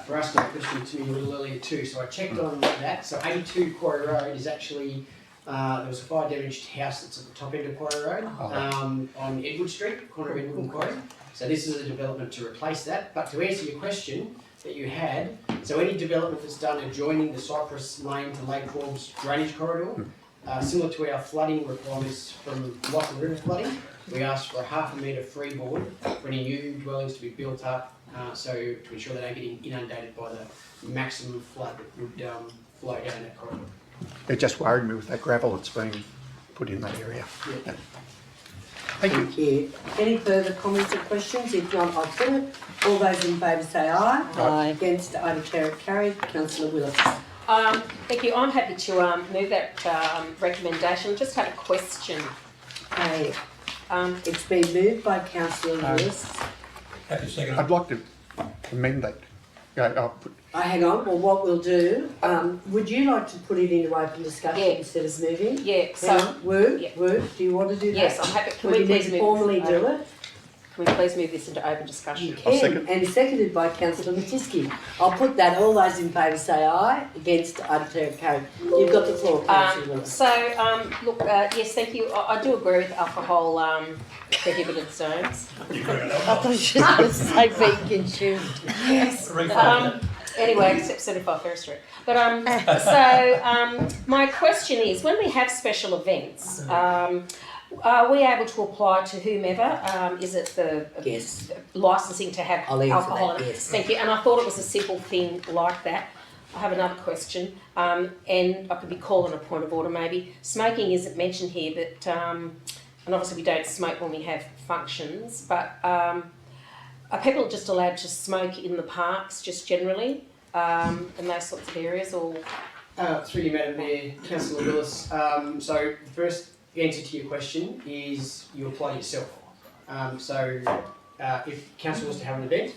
for asking that question to me a little earlier too. So I checked on that. So 82 Quarry Road is actually, there was a fire damaged house that's at the top end of Quarry Road, on Edward Street, corner of Edward and Quarry. So this is a development to replace that. But to answer your question that you had, so any development that's done adjoining the Cypress Lane to Lake Forbes drainage corridor, similar to our flooding requirements from Lockwood River flooding, we asked for a ½ metre freeboard for any new dwellings to be built up, so to ensure they don't get inundated by the maximum flood that would flow down that corridor. It just worried me with that gravel that's been put in that area. Yeah. Thank you. Any further comments or questions? If not, I'll put it. All those in favour say aye. Aye. Against, I declare it carried. Councillor Willis. Thank you. I'm happy to move that recommendation. Just had a question. Okay. It's been moved by Councillor Willis. Happy second. I'd like to amend that. I'll put, Hang on. Well, what we'll do, would you like to put it into open discussion instead of moving? Yeah. So, Woo, do you want to do that? Yes, I'm happy. Can Would we you need please to move formally this do over? it? Can we please move this into open discussion? You can, and seconded by Councillor Matisky. I'll put that. All those in favour say aye. Against, I declare it carried. You've got the floor, Councillor Willis. Look, yes, thank you. I do agree with alcohol prohibited zones. I thought you were going to say being consumed. Yes. Anyway, except 75 Ferris Street. But my question is, when we have special events, are we able to apply to whomever? Is it the yes. licensing to have I'll answer alcohol? that, yes. Thank you. And I thought it was a simple thing like that. I have another question, and I could be called on a point of order maybe. Smoking isn't mentioned here, but and obviously we don't smoke when we have functions, but are people just allowed to smoke in the parks just generally, and those sorts of areas, or? Through you, Madam Mayor, Councillor Willis. So the first answer to your question is you apply to yourself. If council was to have an event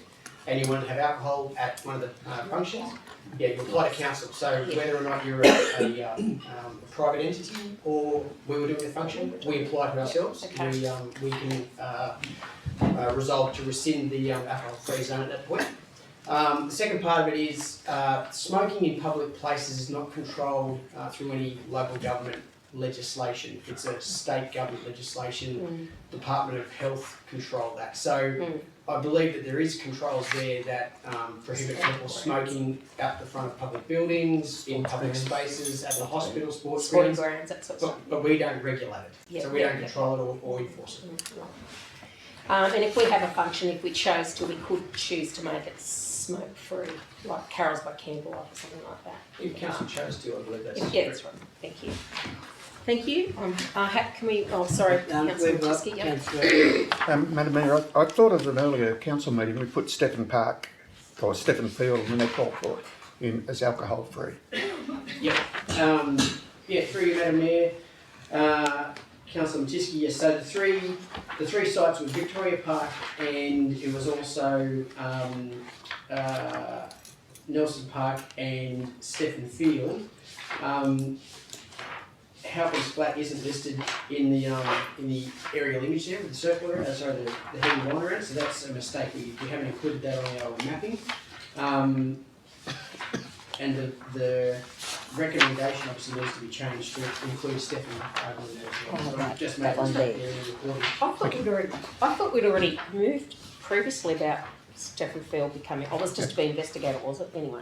and you wanted to have alcohol at one of the functions, yeah, you apply to council. So whether or not you're a private entity or we were doing a function, we apply to ourselves. Okay. We can resolve to rescind the alcohol-free zone at that point. The second part of it is smoking in public places is not controlled through any local government legislation. It's a state government legislation. Department of Health control that. So I believe that there is controls there that prohibit people smoking out the front of public buildings, in public spaces, at the hospital, sports grounds, that sort of stuff. But we don't regulate it. Yeah, so we don't control it or enforce it. And if we have a function, if we chose to, we could choose to make it smoke-free, like Carols by Candlelight or something like that. If council chose to, I believe that's yeah, that's right. Thank you. Thank you. Can we? Oh, sorry, Councillor Matisky. Madam Mayor, I thought of an earlier council meeting we put Stephen Park or Stephen Field, when they called for it, in as alcohol-free. Yep. Through you, Madam Mayor. Councillor Matisky, yes, so the three sites were Victoria Park and it was also Nelson Park and Stephen Field. Halpin's Flat isn't listed in the aerial image there with the circle around, the heavy line around, so that's a mistake. We haven't included that on our mapping. And the recommendation obviously needs to be changed to include Stephen over there as well. So just made a mistake there in the recording. I thought we'd already moved previously about Stephen Field becoming. I was just to be investigated, was it? Anyway.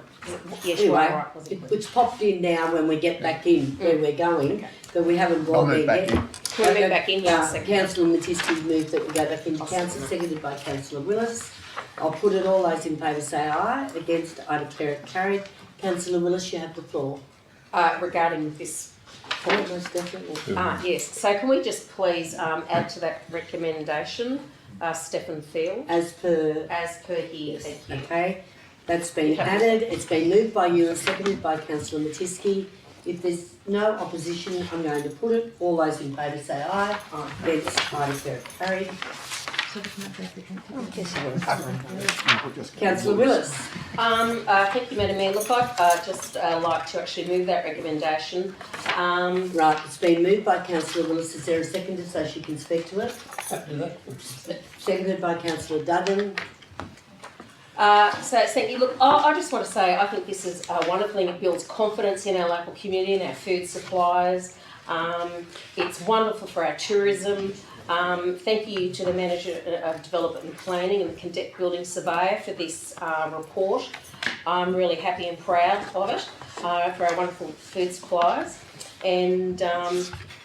Yes, you are right. Was it? It's popped in now when we get back in where we're going, but we haven't brought there yet. We'll move back in, yes. Councillor Matisky's moved that we go back into council, seconded by Councillor Willis. I'll put it. All those in favour say aye. Against, I declare it carried. Councillor Willis, you have the floor. Regarding this point. Most definitely. Yes. So can we just please add to that recommendation, Stephen Field? As per here. Thank you. Okay. That's been added. It's been moved by you and seconded by Councillor Matisky. If there's no opposition, I'm going to put it. All those in favour say aye. Against, I declare it carried. Councillor Willis. Thank you, Madam Mayor. Look, I'd just like to actually move that recommendation. Right, it's been moved by Councillor Willis. Is there a seconder so she can speak to it? Seconded by Councillor Duggan. So thank you. Look, I just want to say I think this is a wonderful thing. It builds confidence in our local community and our food suppliers. It's wonderful for our tourism. Thank you to the Manager of Development and Planning and the Cadet Building Surveyor for this report. I'm really happy and proud of it for our wonderful food suppliers. And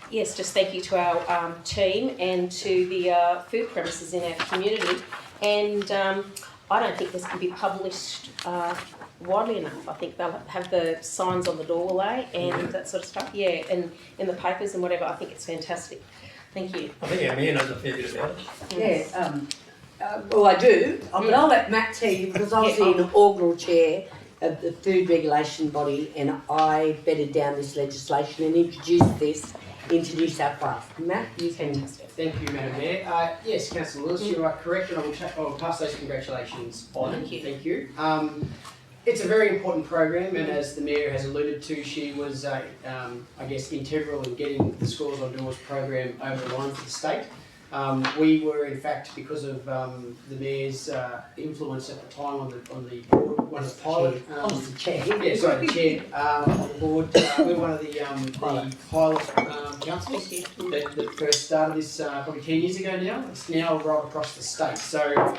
yes, just thank you to our team and to the food premises in our community. And I don't think this can be published widely enough. I think they'll have the signs on the doorway and that sort of stuff. Yeah, and in the papers and whatever. I think it's fantastic. Thank you. I think our mayor knows a fair bit about it. Yeah, well I do, but I'll let Matt tell you because I was the inaugural chair of the food regulation body and I bedded down this legislation and introduced this into New South Wales. Matt, you can. Thank you, Madam Mayor. Yes, Councillor Lewis, you are correct, and I will pass those congratulations on. Thank you. Thank you. It's a very important program, and as the Mayor has alluded to, she was, I guess, integral in getting the Schools on Doors program over the line for the state. We were, in fact, because of the Mayor's influence at the time on the board, one of the pilot. The chair. Yeah, sorry, the chair on the board. We're one of the pilot councils that first started this probably 10 years ago now. It's now right across the state. So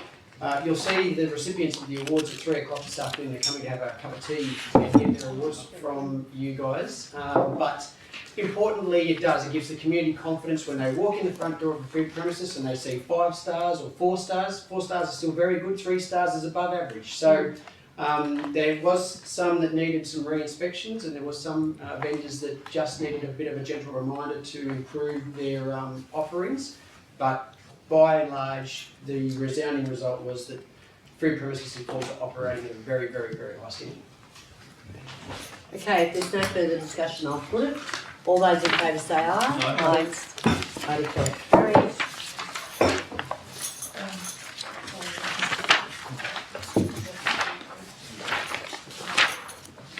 you'll see the recipients of the awards at 3 o'clock this afternoon. They're coming to have a cup of tea and get their awards from you guys. But importantly, it gives the community confidence when they walk in the front door of a food premises and they see 5 stars or 4 stars. 4 stars is still very good, 3 stars is above average. So There was some that needed some re-inspections, and there was some vendors that just needed a bit of a gentle reminder to improve their offerings. But by and large, the resounding result was that food premises and Forbes are operating at a very, very, very high standard. Okay, if there's no further discussion, I'll put it. All those in favour say aye. Aye. Aye. Carries.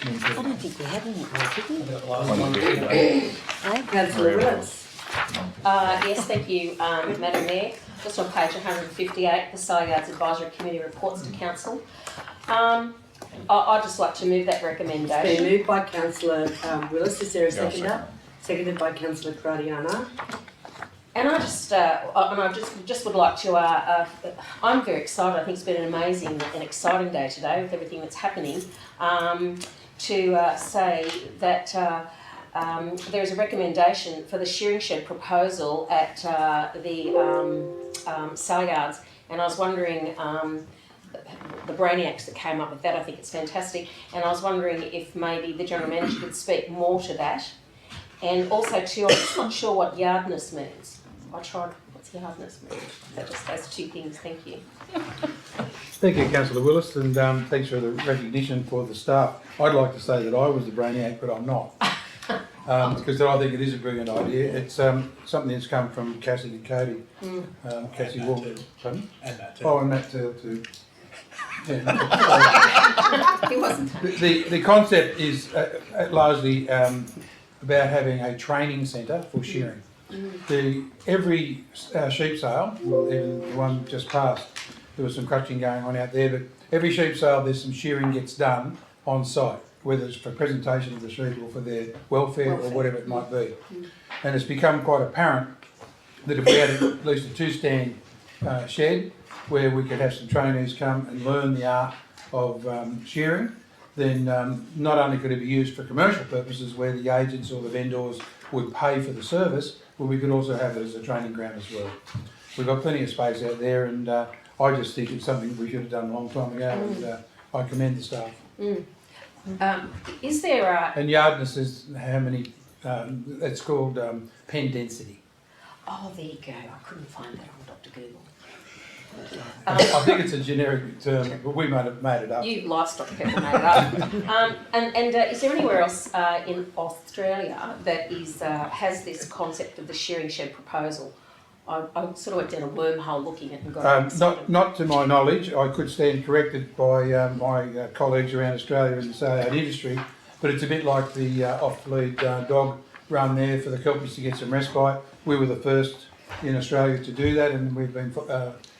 I don't think we have any, did we? Councillor Willis. Yes, thank you, Madam Mayor. Just on page 158, the Shire Yards Advisory Committee reports to Council. I'd just like to move that recommendation. It's been moved by Councillor Willis. Is there a seconder? Seconded by Councillor Gradiana. And I just would like to. I'm very excited. I think it's been an amazing and exciting day today with everything that's happening. To say that there is a recommendation for the shearing shed proposal at the Shire Yards, and I was wondering. The brainiacs that came up with that, I think it's fantastic, and I was wondering if maybe the General Manager could speak more to that. And also too, I'm just not sure what yardness means. I tried, what's yardness mean? That just those two things, thank you. Thank you, Councillor Willis, and thanks for the recognition for the staff. I'd like to say that I was the brainiac, but I'm not. Because I think it is a brilliant idea. It's something that's come from Cassie and Cody. Cassie Walker. Pardon? And Matt too. Oh, and Matt too. Yeah. He wasn't. The concept is largely about having a training centre for shearing. Every sheep sale, well, even the one just passed, there was some crutching going on out there, but every sheep sale there's some shearing gets done on site, whether it's for presentation of the sheep or for their welfare or whatever it might be. And it's become quite apparent that if we had at least a two-stand shed where we could have some trainees come and learn the art of shearing, then not only could it be used for commercial purposes where the agents or the vendors would pay for the service, but we could also have it as a training ground as well. We've got plenty of space out there, and I just think it's something we should have done a long time ago, and I commend the staff. Is there a... And yardness is how many, it's called pen density. Oh, there you go. I couldn't find that on Dr. Google. I think it's a generic term, but we might have made it up. You livestock people made it up. And is there anywhere else in Australia that is has this concept of the shearing shed proposal? I sort of went down a wormhole looking at it and got Not to my knowledge. I could stand corrected by my colleagues around Australia in the sale industry, but it's a bit like the off-lead dog run there for the Kelpies to get some respite. We were the first in Australia to do that, and we've been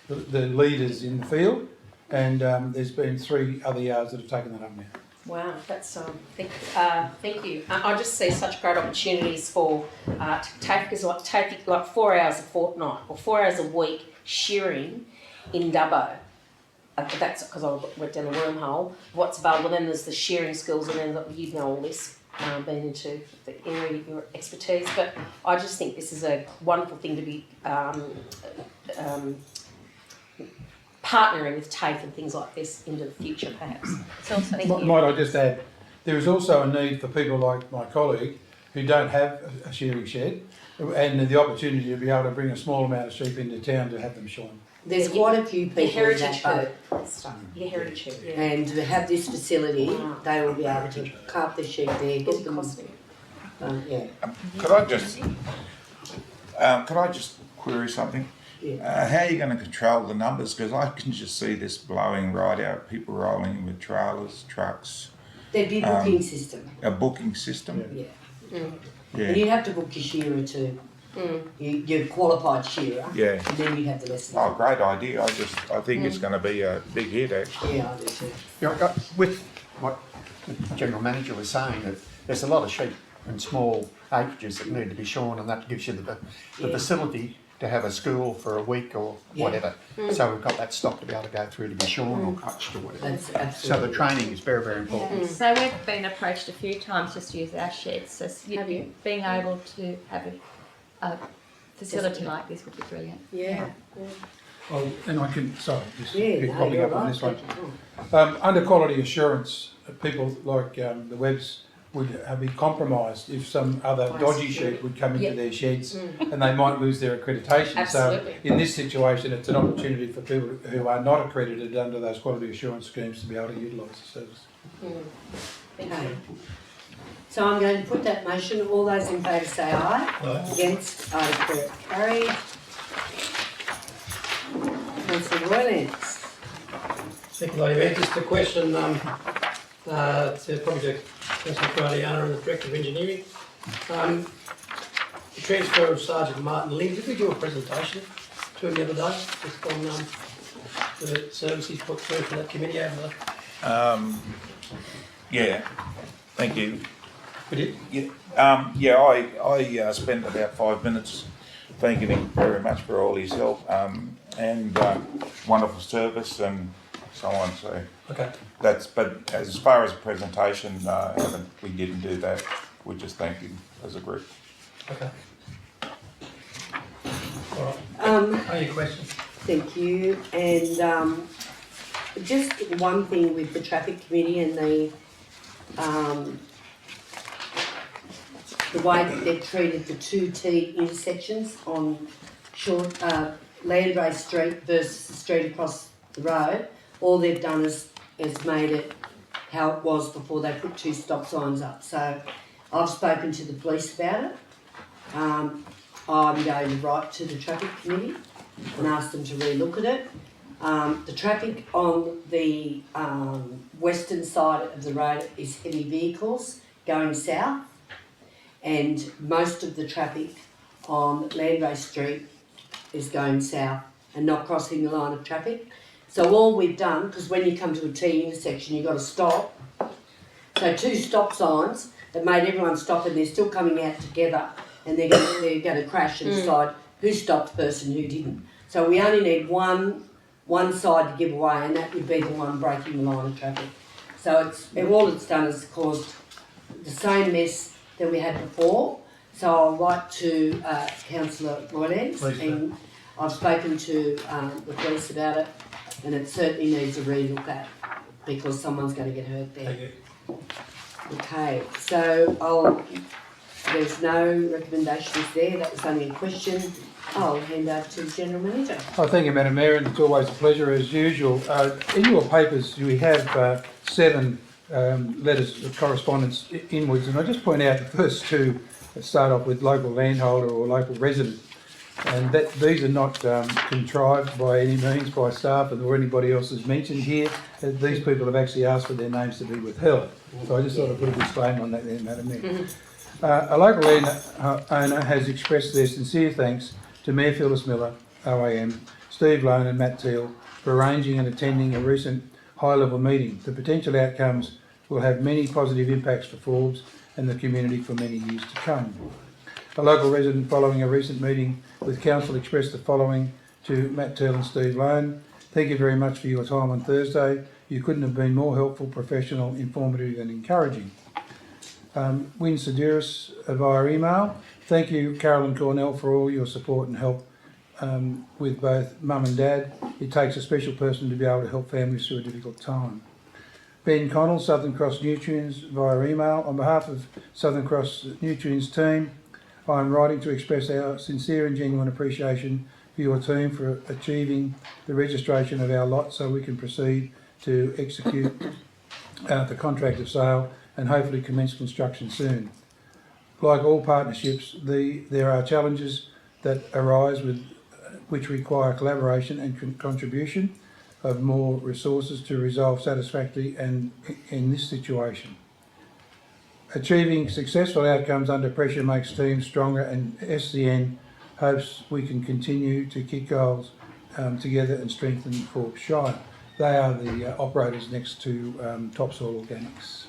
the leaders in the field, and there's been 3 other yards that have taken that up now. Wow, that's thank you. I just see such great opportunities for to take like 4 hours a fortnight or 4 hours a week shearing in Dubbo. That's because I went down a wormhole. What's available? Then there's the shearing skills, and then you know all this, being into the area of your expertise. But I just think this is a wonderful thing to be partnering with TAFE and things like this into the future, perhaps. So thank you. Might I just add, there is also a need for people like my colleague who don't have a shearing shed, and the opportunity to be able to bring a small amount of sheep into town to have them shorn. There's quite a few people in that boat. Your heritage herd, yeah. And to have this facility, they will be able to carve the sheep there, get them. Yeah. Could I just query something? How are you going to control the numbers? Because I can just see this blowing right out, people rolling in with trailers, trucks. There'd be a booking system. A booking system? Yeah. And you'd have to book your shearer too. You're qualified shearer. Yeah. And then you'd have the lesson. Oh, great idea. I think it's going to be a big hit, actually. Yeah, I do too. With what the General Manager was saying, that there's a lot of sheep and small acreages that need to be shorn, and that gives you the facility to have a school for a week or whatever. So we've got that stock to be able to go through to be shorn or crutched or whatever. So the training is very, very important. So we've been approached a few times just to use our sheds. So being able to have a facility like this would be brilliant. Yeah. Oh, and I can, sorry, just Yeah, keep no, popping you're up on right. this one. Take your time. Under quality assurance, people like the Webbs would be compromised if some other dodgy sheep would come into Yep. their sheds and they might lose their accreditation. Absolutely. So in this situation, it's an opportunity for people who are not accredited under those quality assurance schemes to be able to utilise the service. Thank Okay. you. So I'm going to put that motion. All those in favour say aye. Aye. Against, aye, carried. Councillor Roylance. Thank you, Lady Mayor. Just a question to probably to Councillor Guardiana and the Director of Engineering. The transfer of Sergeant Martin Lynn, did we do a presentation to him the other day? Just on the service he's put through for that committee over the... Yeah, thank you. We did? Yeah, I spent about 5 minutes thanking him very much for all his help and wonderful service and so on. So okay, but as far as a presentation, we didn't do that. We just thanked him as a group. Okay. All right. Any questions? Thank you. And just one thing with the traffic committee and the way that they've treated the two T intersections on Landrace Street versus the street across the road. All they've done is made it how it was before they put two stop signs up. So I've spoken to the police about it. I'm going to write to the traffic committee and ask them to relook at it. The traffic on the western side of the road is heavy vehicles going south, and most of the traffic on Landrace Street is going south and not crossing the line of traffic. So all we've done, because when you come to a T intersection you've got to stop, so two stop signs that made everyone stop and they're still coming out together and they're going to crash and decide who stopped first and who didn't. So we only need one side to give away, and that would be the one breaking the line of traffic. So all it's done is caused the same mess that we had before. So I'll write to Councillor Roylance, and I've spoken to the police about it, and it certainly needs a relook at because someone's going to get hurt there. Thank you. Okay, so there's no recommendations there. That was only a question. I'll hand over to the General Manager. Oh, thank you, Madam Mayor, and it's always a pleasure as usual. In your papers, we have 7 letters of correspondence inwards, and I just point out the first 2 start off with local landholder or local resident, and that these are not contrived by any means by staff or anybody else is mentioned here. These people have actually asked for their names to be withheld. So I just thought I'd put a disclaimer on that there, Madam Mayor. A local landowner has expressed their sincere thanks to Mayor Phyllis Miller, OAM, Steve Lone and Matt Teal for arranging and attending a recent high-level meeting. The potential outcomes will have many positive impacts for Forbes and the community for many years to come. A local resident following a recent meeting with council expressed the following to Matt Teal and Steve Lone. Thank you very much for your time on Thursday. You couldn't have been more helpful, professional, informative and encouraging. Win Seduris via email. Thank you, Carolyn Cornell, for all your support and help with both mum and dad. It takes a special person to be able to help families through a difficult time. Ben Connell, Southern Cross Nutrients via email. On behalf of Southern Cross Nutrients team, I am writing to express our sincere and genuine appreciation for your team for achieving the registration of our lot so we can proceed to execute the contract of sale and hopefully commence construction soon. Like all partnerships, there are challenges that arise which require collaboration and contribution of more resources to resolve satisfactorily and in this situation. Achieving successful outcomes under pressure makes teams stronger, and SCN hopes we can continue to kick goals together and strengthen Forbes Shire. They are the operators next to Topsoil Organics.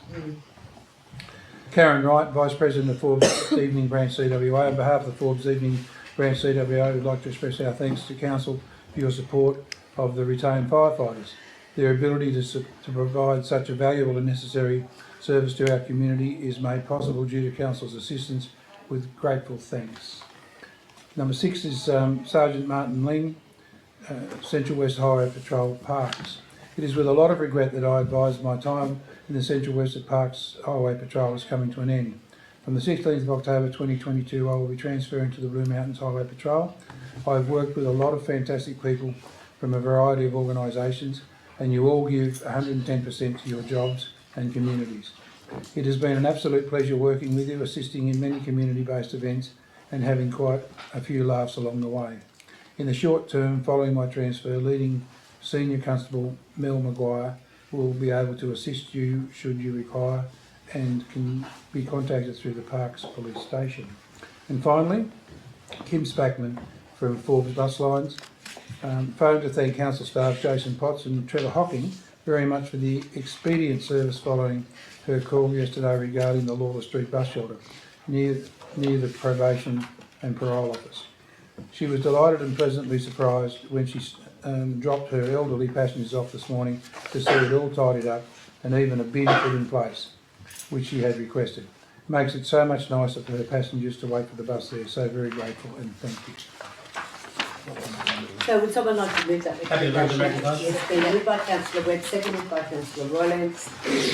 Karen Wright, Vice President of Forbes Evening Branch CWA. On behalf of the Forbes Evening Branch CWA, we'd like to express our thanks to Council for your support of the retained firefighters. Their ability to provide such a valuable and necessary service to our community is made possible due to Council's assistance, with grateful thanks. Number 6 is Sergeant Martin Ling. Central West Highway Patrol Parks. It is with a lot of regret that I advise my time in the Central West Parks Highway Patrol is coming to an end. From the 16th of October 2022, I will be transferring to the Blue Mountains Highway Patrol. I have worked with a lot of fantastic people from a variety of organisations, and you all give 110% to your jobs and communities. It has been an absolute pleasure working with you, assisting in many community-based events and having quite a few laughs along the way. In the short term, following my transfer, leading Senior Constable Mel Maguire will be able to assist you should you require and can be contacted through the Parks Police Station. And finally, Kim Spackman from Forbes Bus Lines phoned to thank Council staff Jason Potts and Trevor Hocking very much for the expedient service following her call yesterday regarding the Lawless Street bus shelter near the probation and parole office. She was delighted and pleasantly surprised when she dropped her elderly passengers off this morning to see it all tidied up and even a bin put in place, which she had requested. Makes it so much nicer for her passengers to wait for the bus there. So very grateful and thank you. So would someone like to move that Happy to move the recommendation? Yes, been moved by Councillor Webb, seconded by Councillor Roylance.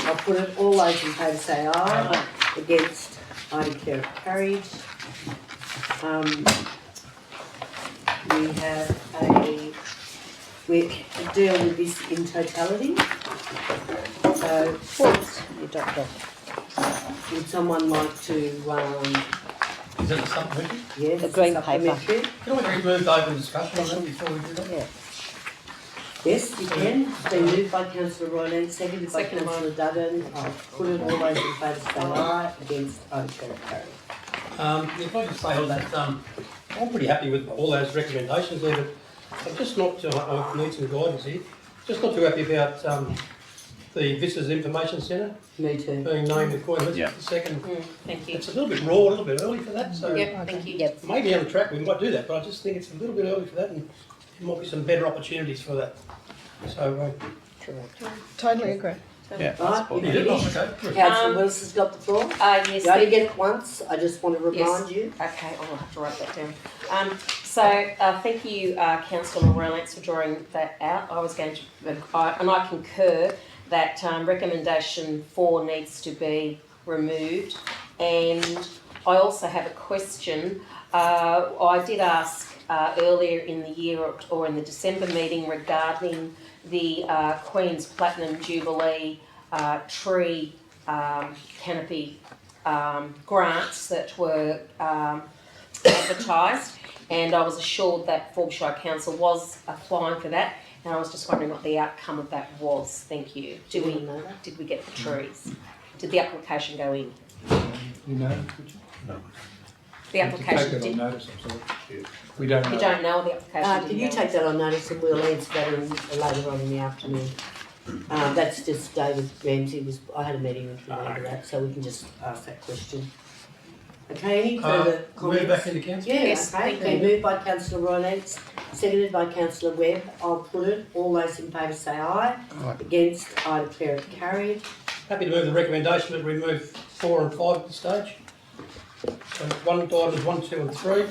I'll put it, all those in favour say aye. Against, I declare it carried. We deal with this in totality. So, Forbes, you adopt that. would someone like to, Is that the supplementary? yes, The green paper. supplementary? Can we remove the open discussion on that before we do that? Yeah. Yes, you can. It's been moved by Councillor Roylance, seconded by Councillor Duggan. I'll put it, all those in favour say aye. Against, I declare it carried. If I just say on that, I'm pretty happy with all those recommendations there, but I'm just not, I need some guidance here, just not too happy about the Visitors Information Centre Me too. being named with Queen Elizabeth II. Thank you. It's a little bit raw, a little bit early for that, so Yep, thank you. Yep. maybe down the track we might do that, but I just think it's a little bit early for that, and there might be some better opportunities for that. So, Totally agree. Yeah, Right, you did, okay, good. Councillor Willis has got the floor. Yes. You only get it once. I just want to remind you. Okay, I'll have to write that down. Thank you, Councillor Roylance, for drawing that out. I was going to, and I concur that recommendation 4 needs to be removed. And I also have a question. I did ask earlier in the year or in the December meeting regarding the Queen's Platinum Jubilee tree canopy grants that were advertised, and I was assured that Forbes Shire Council was applying for that, and I was just wondering what the outcome of that was. Thank you. Did we get the trees? Did the application go in? You know? No. The application Take that on did. notice, I'm sorry. We don't know. You don't know the application. Can you take that on notice and we'll answer that later on in the afternoon? That's just David Ramsey I had a meeting with him over that, so we can just ask that question. Okay, any further comments? Move back into council? Yeah, Yes, okay. thank you. Moved by Councillor Roylance, seconded by Councillor Webb. I'll put it. All those in favour say aye. Aye. Against, I declare it carried. Happy to move the recommendation that we move 4 and 5 at this stage. So items 1, 2 and 3.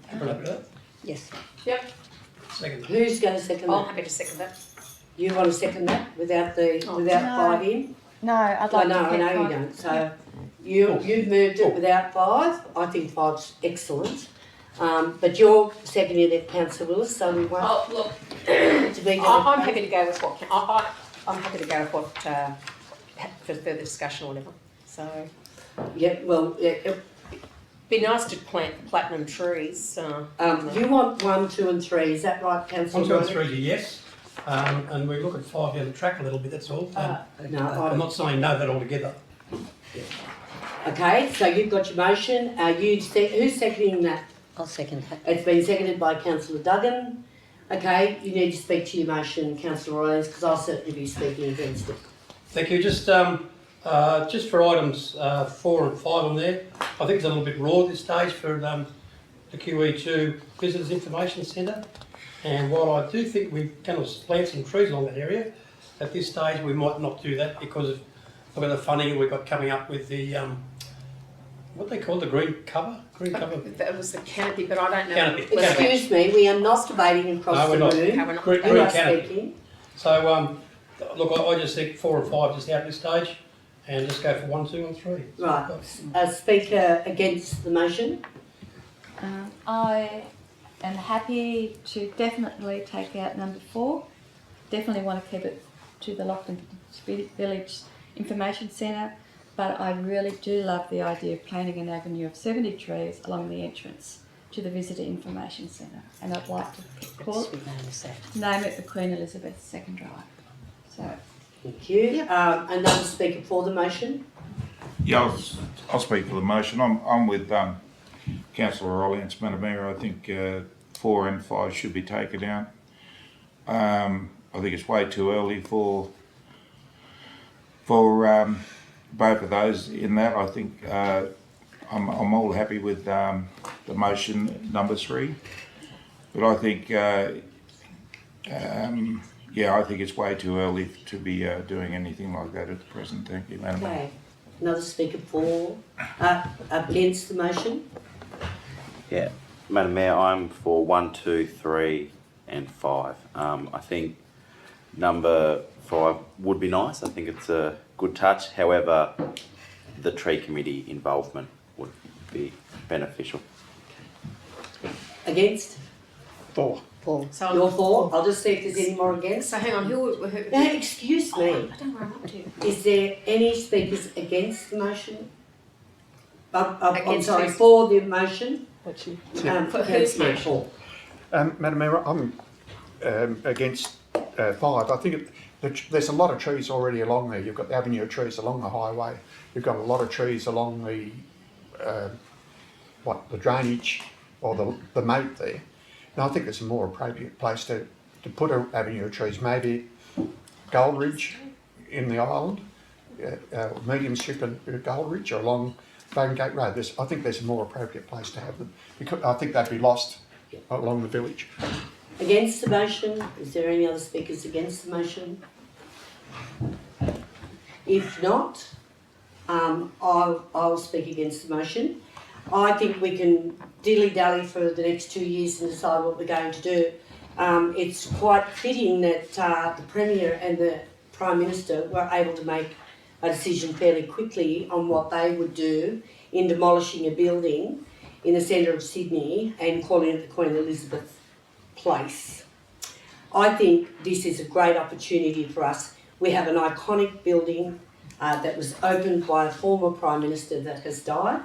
Happy with that? Yes. Yep. Second. Who's going to second I'm that? happy to second that. You want to second that without no. 5 in? No, I'd I like know, to I keep know you five. don't. So you've moved it without 5. I think 5's excellent. But you're seconding it, Councillor Willis, so we won't. Oh, look, to be I'm happy to go with what I'm happy to go with what for further discussion or whatever. So Yeah, well, yeah, be nice to plant the platinum trees. you want 1, 2 and 3, is that right, Councillor? 1, 2 and 3 are yes. And we look at 5 down the track a little bit, that's all. No, I'm not saying no that altogether. Okay, so you've got your motion. Who's seconding that? I'll second that. It's been seconded by Councillor Duggan. Okay, you need to speak to your motion, Councillor Rollins, because I'll certainly be speaking against it. Thank you. Just for items 4 and 5 on there, I think it's a little bit raw at this stage for the QE2 Visitors Information Centre. And while I do think we're going to plant some trees along that area, at this stage we might not do that because of the funding we've got coming up with the what they call the green cover? Green cover? That was the canopy, but I don't know. Canopy. Excuse me, we are not debating across No, we're the not. room. Okay, we're not Green, debating. You green are canopy. speaking. So, look, I just think 4 and 5 just out at this stage, and just go for 1, 2 and 3. Right. A speaker against the motion? I am happy to definitely take out number 4. Definitely want to keep it to the Lachlan Village Information Centre, but I really do love the idea of planting an avenue of 70 trees along the entrance to the Visitor Information Centre, and I'd like to call it, name it the Queen Elizabeth II Drive. So, thank you. Another speaker for the motion? Yeah, I'll speak for the motion. I'm with Councillor Rolliance, Madam Mayor. I think 4 and 5 should be taken out. I think it's way too early for both of those in that. I think I'm all happy with the motion number 3, but I think I think it's way too early to be doing anything like that at the present. Thank you, Madam Mayor. Okay. Another speaker for, against the motion? Yeah, Madam Mayor, I'm for 1, 2, 3 and 5. I think number 5 would be nice. I think it's a good touch. However, the tree committee involvement would be beneficial. Against? 4. So You're for? I'll just see if there's any more against. So hang on, who Now, excuse me. I don't know where I'm up to. Is there any speakers against the motion? I'm Against sorry, whose? for the motion? What's you? For whose Councillor motion? Paul. Madam Mayor, I'm against 5. I think there's a lot of trees already along there. You've got the avenue of trees along the highway. You've got a lot of trees along the the drainage or the moat there. And I think it's a more appropriate place to put an avenue of trees, maybe Goldridge in the island, medium strip and Goldridge, or along Bogangate Road. I think there's a more appropriate place to have them, because I think they'd be lost along the village. Against the motion? Is there any other speakers against the motion? If not, I'll speak against the motion. I think we can dilly-dally for the next 2 years and decide what we're going to do. It's quite fitting that the Premier and the Prime Minister were able to make a decision fairly quickly on what they would do in demolishing a building in the centre of Sydney and calling it the Queen Elizabeth Place. I think this is a great opportunity for us. We have an iconic building that was opened by a former Prime Minister that has died.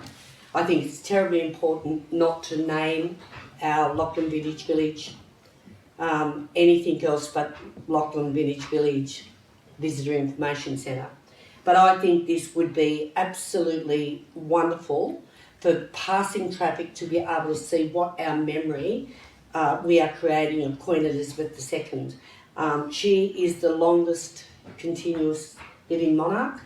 I think it's terribly important not to name our Lachlan Village anything else but Lachlan Village Visitor Information Centre. But I think this would be absolutely wonderful for passing traffic to be able to see what our memory we are creating of Queen Elizabeth II. She is the longest continuous living monarch.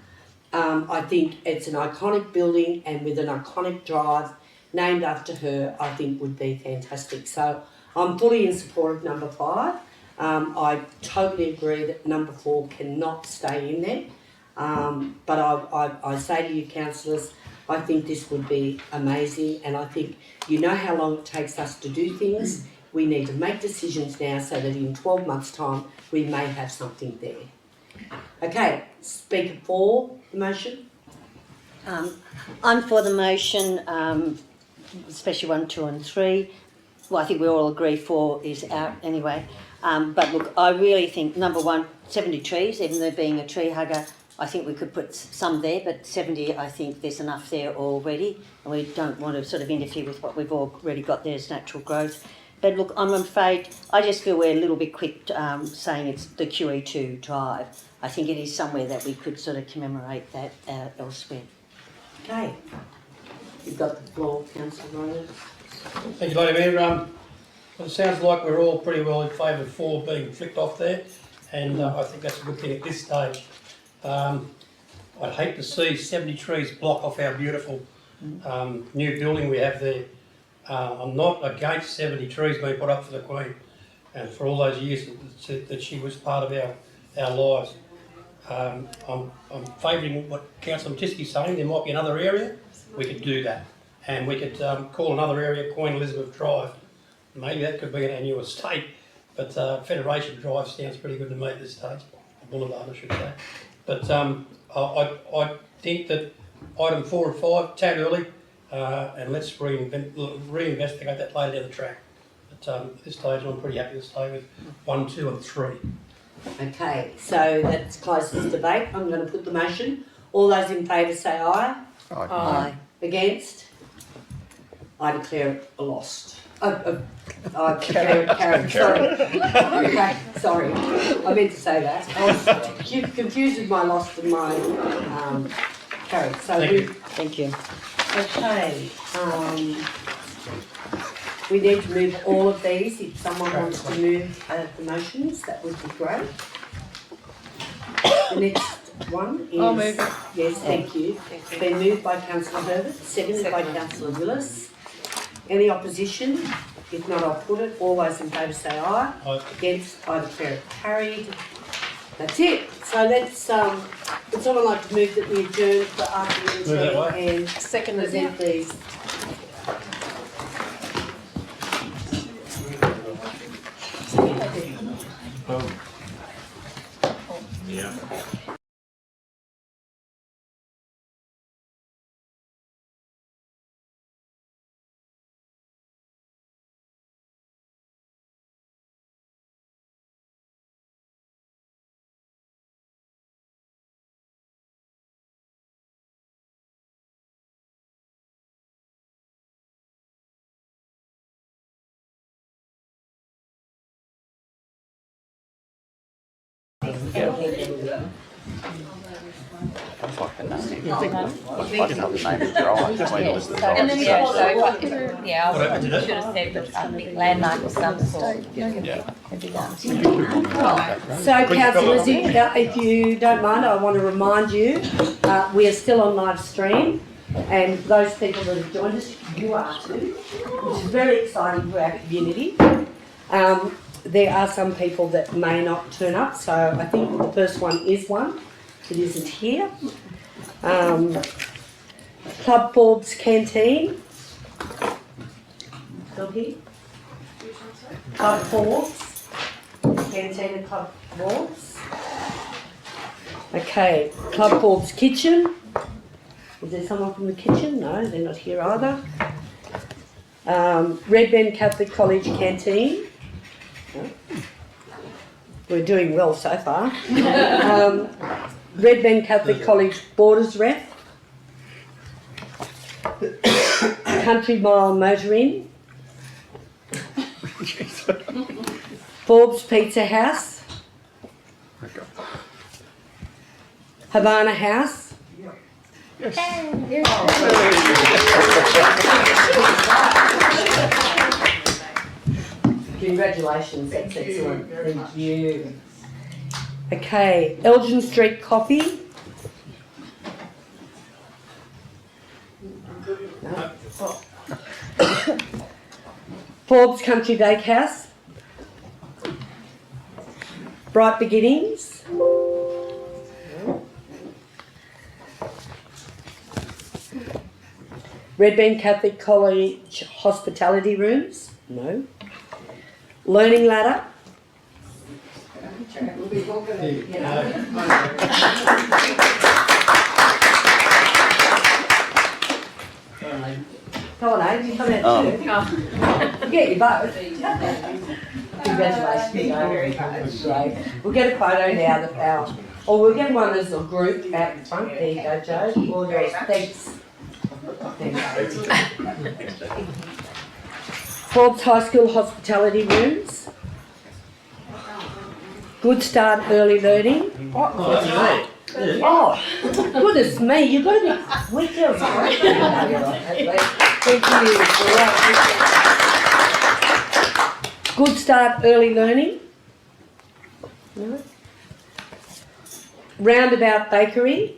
I think it's an iconic building, and with an iconic drive named after her, I think would be fantastic. So I'm fully in support of number 5. I totally agree that number 4 cannot stay in there. But I say to you, councillors, I think this would be amazing, and I think you know how long it takes us to do things. We need to make decisions now so that in 12 months' time we may have something there. Okay, speaker for the motion. I'm for the motion, especially 1, 2 and 3. Well, I think we all agree 4 is out anyway. But look, I really think number 1, 70 trees, even though being a tree hugger, I think we could put some there, but 70, I think there's enough there already, and we don't want to sort of interfere with what we've already got there as natural growth. But look, I'm afraid, I just feel we're a little bit quick saying it's the QE2 drive. I think it is somewhere that we could sort of commemorate that elsewhere. Okay. You've got the floor, Councillor Ryan. Thank you, Lady Mayor. Well, it sounds like we're all pretty well in favour of 4 being flicked off there, and I think that's a good thing at this stage. I'd hate to see 70 trees block off our beautiful new building we have there. I'm not against 70 trees being put up for the Queen and for all those years that she was part of our lives. I'm favouring what Councillor Matisky's saying. There might be another area we could do that. And we could call another area Queen Elizabeth Drive. Maybe that could be an annual estate, but Federation Drive sounds pretty good to me at this stage. Boulevard, I should say. But I think that item 4 and 5, tad early, and let's reinvestigate that later down the track. But at this stage, I'm pretty happy to stay with 1, 2 and 3. Okay, so that's closes debate. I'm going to put the motion. All those in favour say aye. Aye. Aye. Against? I declare it lost. I declare it carried. Sorry. Okay, sorry. I meant to say that. I was confused with my lost and my carried. So Thank you. Okay. We need to move all of these. If someone wants to move the motions, that would be great. The next one is... I'll move it. Yes, thank you. It's been moved by Councillor Herbert, seconded by Councillor Willis. Any opposition? If not, I'll put it. All those in favour say aye. Aye. Against, I declare it carried. That's it. So let's, would someone like to move that we adjourn for afternoon tea and present these? Yeah. That's like the name. Like the name is right. Queen Elizabeth And then we Drive. also, yeah, I should have said that landmark of some sort. So, councillors, if you don't mind, I want to remind you, we are still on live stream, and those people that have joined us, you are too, which is very exciting for our community. There are some people that may not turn up, so I think the first one is one that isn't here. Club Forbes Canteen. Still here? Club Forbes. Canteen and Club Forbes. Okay, Club Forbes Kitchen. Is there someone from the kitchen? No, they're not here either. Red Bend Catholic College Canteen. We're doing well so far. Red Bend Catholic College Borders Ref. Country Mile Motoring. Forbes Pizza House. Havana House. Congratulations, that's excellent. Thank you. Okay, Elgin Street Coffee. No. Forbes Country Bakehouse. Bright Beginnings. Red Bend Catholic College Hospitality Rooms. No. Learning Ladder. Come on, Abe, you come out too. Get you both. Congratulations. Great. We'll get a photo now that our, or we'll get one as a group out in front. There you go, Joe. All yours. Thanks. Forbes High School Hospitality Rooms. Good Start Early Learning. Oh, goodness me, you've got to be quicker. Thank you. Good Start Early Learning. No. Roundabout Bakery.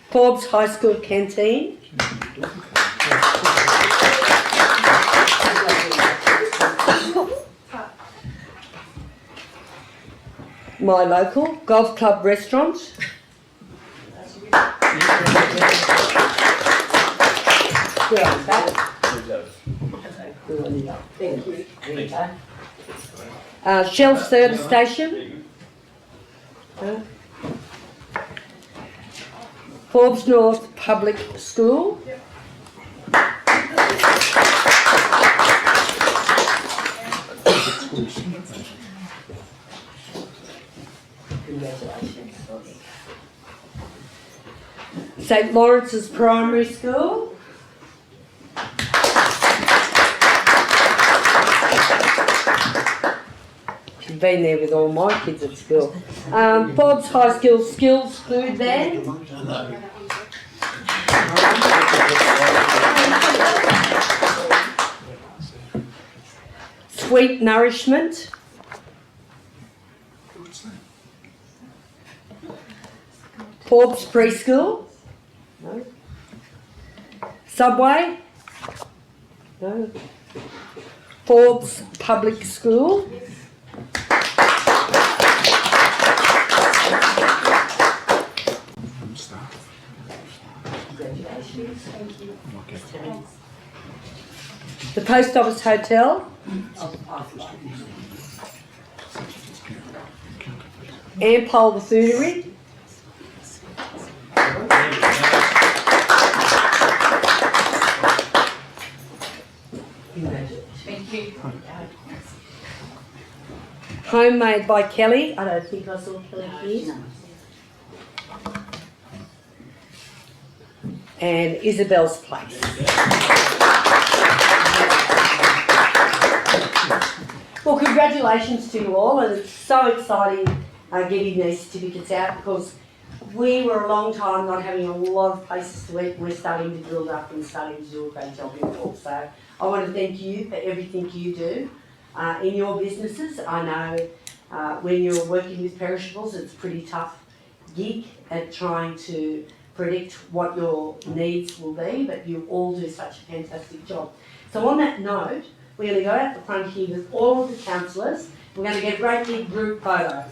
Forbes High School Canteen. My Local Golf Club Restaurant. Good. Thank you. There you go. Shell Service Station. Forbes North Public School. Congratulations. St Lawrence's Primary School. She's been there with all my kids at school. Forbes High School Skills Food Van. Sweet Nourishment. Forbes Preschool. No. Subway. No. Forbes Public School. Congratulations. Thank you. The Post Office Hotel. Ampol the Foodery. Thank you. Homemade by Kelly. I don't think I saw Kelly here. And Isabel's Place. Well, congratulations to you all, and it's so exciting getting these certificates out, because we were a long time not having a lot of places to eat. We're starting to build up and starting to do a great job in Forbes. So I want to thank you for everything you do in your businesses. I know when you're working with perishables, it's a pretty tough gig at trying to predict what your needs will be, but you all do such a fantastic job. So on that note, we're going to go out the front here with all of the councillors. We're going to get a great big group photo.